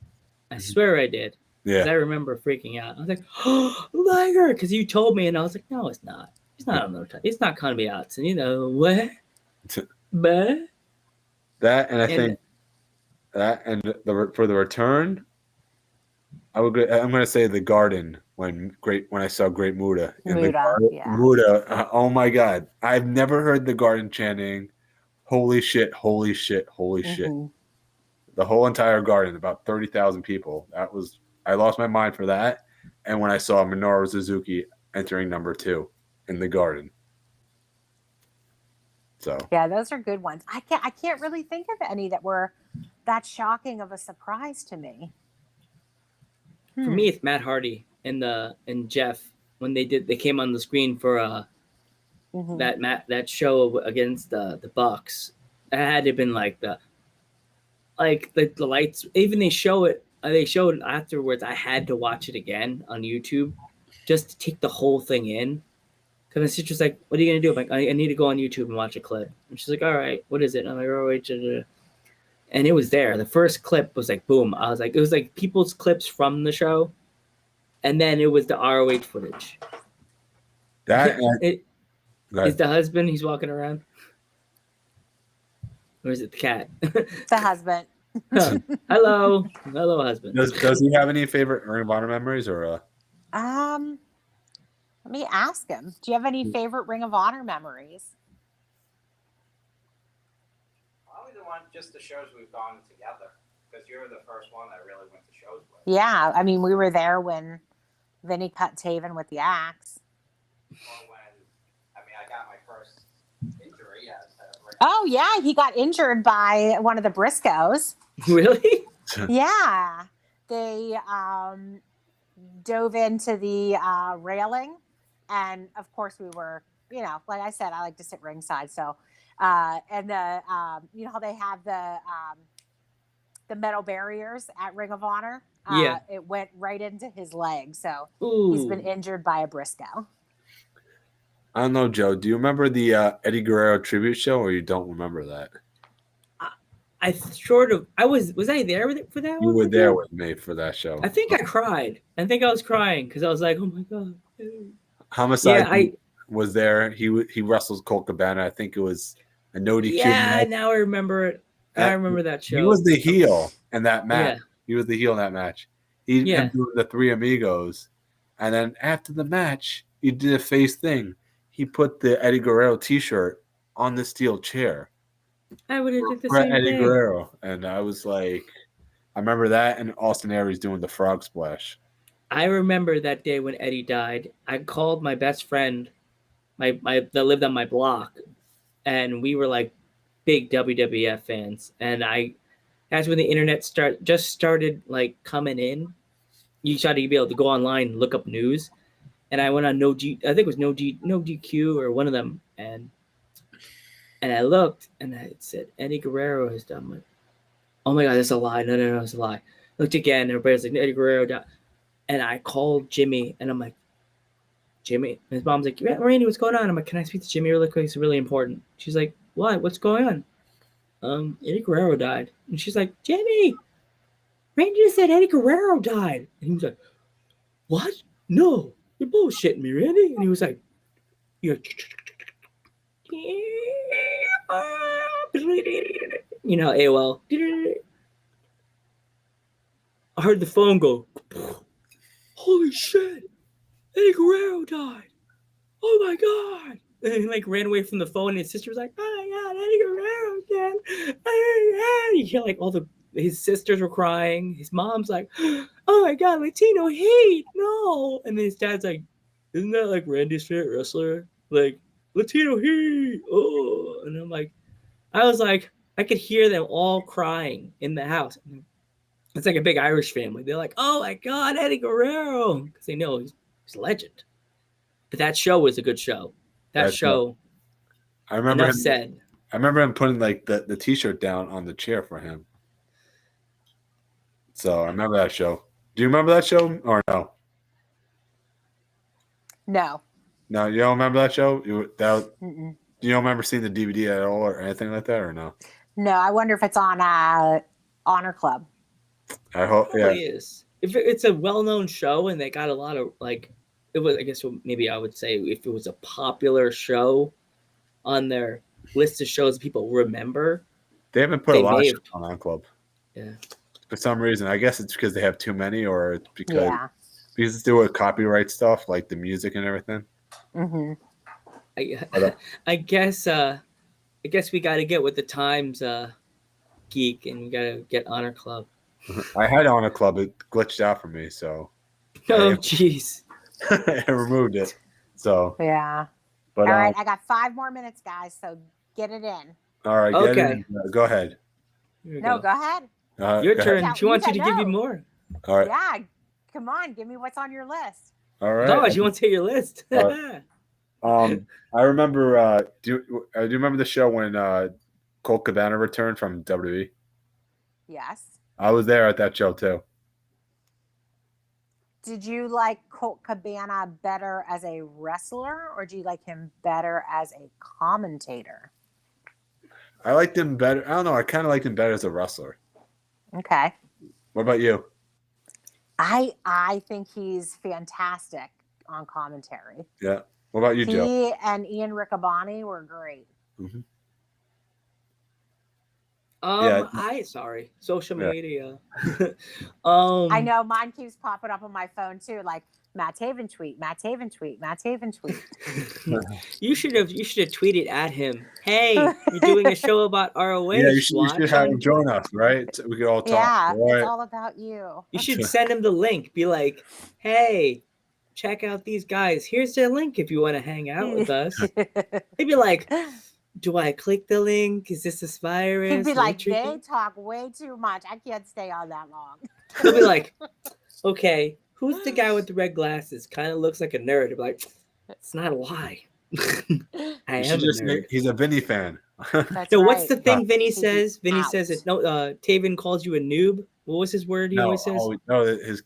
I swear I did. Yeah. I remember freaking out. I was like, "Oh, Liger!" Because you told me, and I was like, "No, it's not. It's not on no time. It's not gonna be out." And you know what? But that, and I think that, and for the return, I'm gonna say the Garden when I saw Great Muta in the Garden. Yeah. Muta, oh my God! I've never heard the Garden chanting, "Holy shit! Holy shit! Holy shit!" The whole entire Garden, about 30,000 people. I lost my mind for that. And when I saw Minoru Suzuki entering number 2 in the Garden. So yeah, those are good ones. I can't really think of any that were that shocking of a surprise to me. for me, it's Matt Hardy and Jeff when they came on the screen for that show against the Bucks. It had to have been like the lights. Even they showed it afterwards. I had to watch it again on YouTube just to take the whole thing in. Because my sister's like, "What are you gonna do?" I'm like, "I need to go on YouTube and watch a clip." And she's like, "All right, what is it?" And I'm like, "Oh wait," and it was there. The first clip was like boom. I was like, it was like people's clips from the show, and then it was the ROH footage. That It is the husband. He's walking around, or is it the cat? The husband. Hello, husband. Does he have any favorite Ring of Honor memories or? Let me ask him. Do you have any favorite Ring of Honor memories? Probably the one, just the shows we've gone together, because you're the first one I really went to shows with. Yeah, I mean, we were there when Vinny cut Taven with the axe. Or when, I got my first injury at Oh yeah, he got injured by one of the Briscoes. Really? Yeah, they dove into the railing, and of course we were, like I said, I like to sit ringside. So, and the you know how they have the metal barriers at Ring of Honor? Yeah. It went right into his leg, so Ooh. he's been injured by a Briscoe. I don't know, Joe. Do you remember the Eddie Guerrero tribute show, or you don't remember that? I was I there for that one? You were there with me for that show. I think I cried. I think I was crying because I was like, oh my God. Homicide was there. He wrestles Colt Cabana. I think it was a no DQ. Yeah, now I remember it. I remember that show. He was the heel in that match. Yeah. He was the heel in that match. He did the Three Amigos. And then after the match, he did a face thing. He put the Eddie Guerrero t-shirt on the steel chair. I would have did the for same Eddie thing. Guerrero. And I was like, I remember that and Austin Aries doing the frog splash. I remember that day when Eddie died. I called my best friend, my that lived on my block, and we were like big WWF fans. And that's when the internet just started like coming in. You started to be able to go online and look up news. And I went on I think it was No DQ or one of them, and I looked and it said Eddie Guerrero has done. I'm like, oh my God, that's a lie. No, it's a lie. Looked again, everybody's like, Eddie Guerrero died. And I called Jimmy, and I'm like, Jimmy. And his mom's like, yeah, Randy, what's going on? I'm like, can I speak to Jimmy really quick? It's really important. She's like, what? What's going on? Eddie Guerrero died. And she's like, Jimmy, Randy just said Eddie Guerrero died. And he was like, what? No, you're bullshitting me, Randy. And he was like, AOL. I heard the phone go, holy shit, Eddie Guerrero died. Oh my God. And he like ran away from the phone, and his sister was like, oh my God, Eddie Guerrero again. You hear like his sisters were crying. His mom's like, oh my God, Latino hate, no. And then his dad's like, isn't that like Randy's favorite wrestler? Like, Latino heat. Oh. And I'm like, I was like, I could hear them all crying in the house. It's like a big Irish family. They're like, oh my God, Eddie Guerrero. Because they know he's a legend. But that show was a good show. That show, I remember enough said. I remember him putting like the t-shirt down on the chair for him. So I remember that show. Do you remember that show or no? No. No, you don't remember that show? You don't remember seeing the DVD at all or anything like that or no? No, I wonder if it's on Honor Club. I hope, It probably is. If it's a well-known show and they got a lot of like, it was. I guess maybe I would say if it was a popular show on their list of shows people remember. They haven't put a lot of shows on Honor Club. Yeah. For some reason, I guess it's because they have too many, or it's because it's do with copyright stuff like the music and everything. Mm-hmm. I guess we got to get with the times, geek, and we got to get Honor Club. I had Honor Club, it glitched out for me, so. Oh, jeez. I removed it. So. Yeah. But, all right, I got 5 more minutes, guys, so get it in. All right, get it in. Go ahead. No, go ahead. Your turn. Ahead. She wants you to give you more. All right. Yeah, come on, give me what's on your list. All right. Oh, she wants to hear your list. I remember. Do you remember the show when Colt Cabana returned from WWE? Yes. I was there at that show too. Did you like Colt Cabana better as a wrestler, or do you like him better as a commentator? I liked him better. I don't know. I kind of liked him better as a wrestler. Okay. What about you? I think he's fantastic on commentary. Yeah. What about you, Joe? He and Ian Riccaboni were great. Mm-hmm. Sorry, social Yeah. media. I know mine keeps popping up on my phone too, like Matt Taven tweet, Matt Taven tweet, Matt Taven tweet. You should have tweeted at him. Hey, you're doing a show about ROH. Yeah, you should have him on join us, right? So we could all talk. Yeah, Right? it's all about you. You should send him the link. Be like, hey, check out these guys. Here's their link if you want to hang out with us. He'd be like, do I click the link? Is this a virus? He'd be like, they talk way too much. I can't stay on that long. He'll be like, okay, who's the guy with the red glasses? Kind of looks like a nerd. He'll be like, it's not a lie. I am a nerd. He's a Vinny fan. That's No, right. what's the thing Vinny He'd be says? Vinny out. says it. No, Taven calls you a noob. What was his word he always says?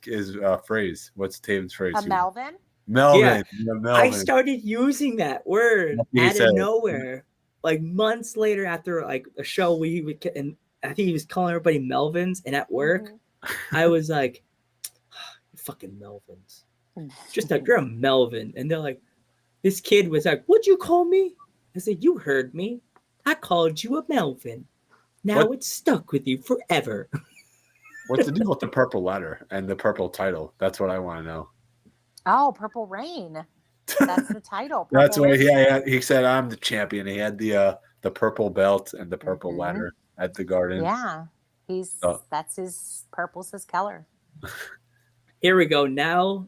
His phrase. What's Taven's phrase? A Melvin? Melvin. Yeah. Melvin. I started using that word He out said of it. nowhere, like months later after like a show where he would, and I think he was calling everybody Melvins, and at work, I was like, "You fucking Melvins, just like you're a Melvin," and they're like, "This kid was like, what'd you call me?" I said, "You heard me. I called you a Melvin. Now What? it's stuck with you forever." What's the deal with the purple letter and the purple title? That's what I want to know. Oh, Purple Rain. That's the title. That's Purple why Rain. he said I'm the champion. He had the purple belt and the purple Mhm. letter at the Garden. Yeah. That's his purple's his color. Here we go. Now,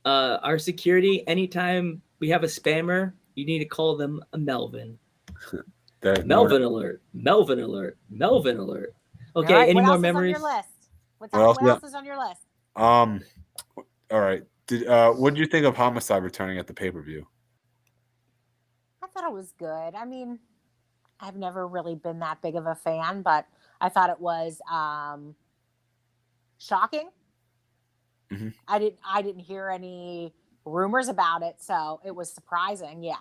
our security, anytime we have a spammer, you need to call them a Melvin. Melvin alert. Melvin alert. Melvin alert. Okay, All right, any what more else memories? Is on your list? What else? else is on your list? All right. What did you think of Homicide returning at the pay-per-view? I thought it was good. I mean, I've never really been that big of a fan, but I thought it was shocking. Mhm. I didn't hear any rumors about it, so it was surprising. Yeah.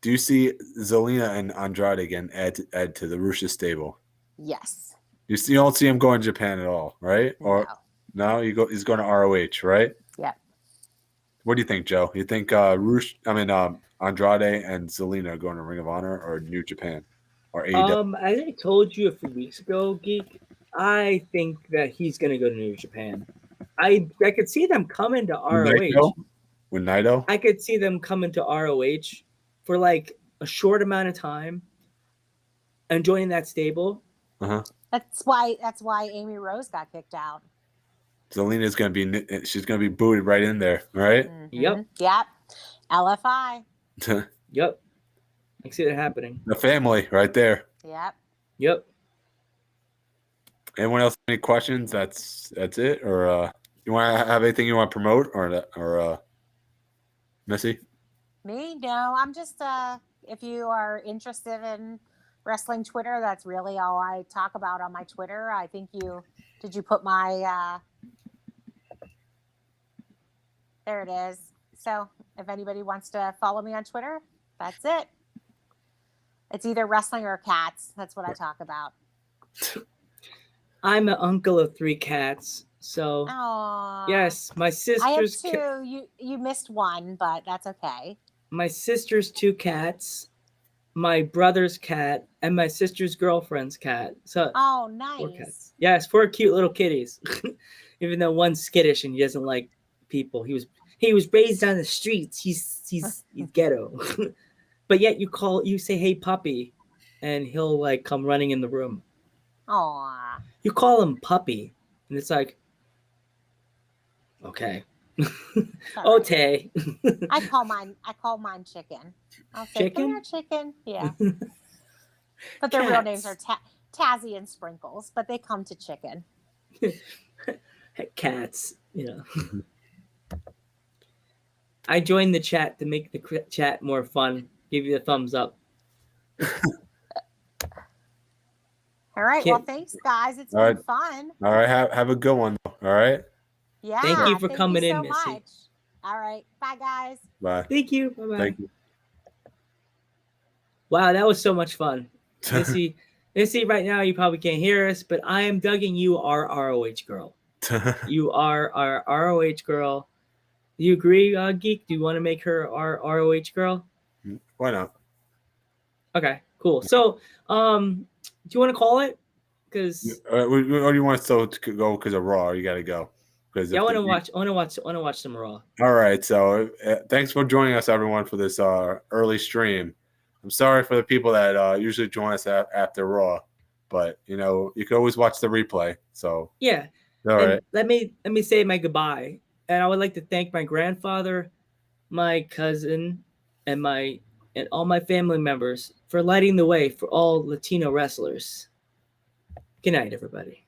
Do you see Zelina and Andrade again add to the Rush stable? Yes. You don't see him going to Japan at all, right? Or no, he's going to ROH, right? Yeah. What do you think, Joe? You think Andrade and Zelina are going to Ring of Honor or New Japan or AEW? As I told you a few weeks ago, Geek, I think that he's going to go to New Japan. I could see them coming to ROH. With Naito? I could see them coming to ROH for like a short amount of time and joining that stable. Uh-huh. That's why Amy Rose got kicked out. Zelina's going to be booted right in there, right? Mm-hmm. Yep. Yep. LFI. Yep. I can see that happening. The family right there. Yep. Yep. Anyone else have any questions? That's it? Or you want to have anything you want to promote or Missy? Me? No, I'm just if you are interested in wrestling Twitter, that's really all I talk about on my Twitter. I think did you put my there it is. So if anybody wants to follow me on Twitter, that's it. It's either wrestling or cats. That's what I talk about. I'm an uncle of 3 cats. So Aww. yes, my I have sister's 2. You missed one, but that's okay. my sister's 2 cats, my brother's cat, and my sister's girlfriend's cat. So Oh, 4 nice. cats. Yes, 4 cute little kitties. Even though one's skittish and he doesn't like people. He was raised on the streets. He's ghetto. But yet you say, "Hey puppy," and he'll like come running in the room. Aw. You call him puppy, and it's like, okay. All right. Okay. I call mine chicken. I'll say, Chicken? "Come here, chicken." Yeah. But their real names are Tazzy and Sprinkles, but they come to chicken. Cats, you know. I joined the chat to make the chat more fun. Give you a thumbs up. All right. Well, thanks, guys. It's All been right. fun. All right, have a good one. All right. Yeah. Thank you for coming in, so Missy. much. All right. Bye, guys. Bye. Thank you. Bye-bye. Thank you. Wow, that was so much fun. Missy, right now you probably can't hear us, but I am dugging you our ROH girl. You are our ROH girl. Do you agree, Geek? Do you want to make her our ROH girl? Why not? Okay, cool. So, do you want to call it? Because or do you want to go because of Raw? You got to go. yeah, I want to watch. I want to watch some Raw. All right. So thanks for joining us, everyone, for this early stream. I'm sorry for the people that usually join us after Raw, but you can always watch the replay. So yeah. All right. Let me say my goodbye, and I would like to thank my grandfather, my cousin, and all my family members for lighting the way for all Latino wrestlers. Good night, everybody.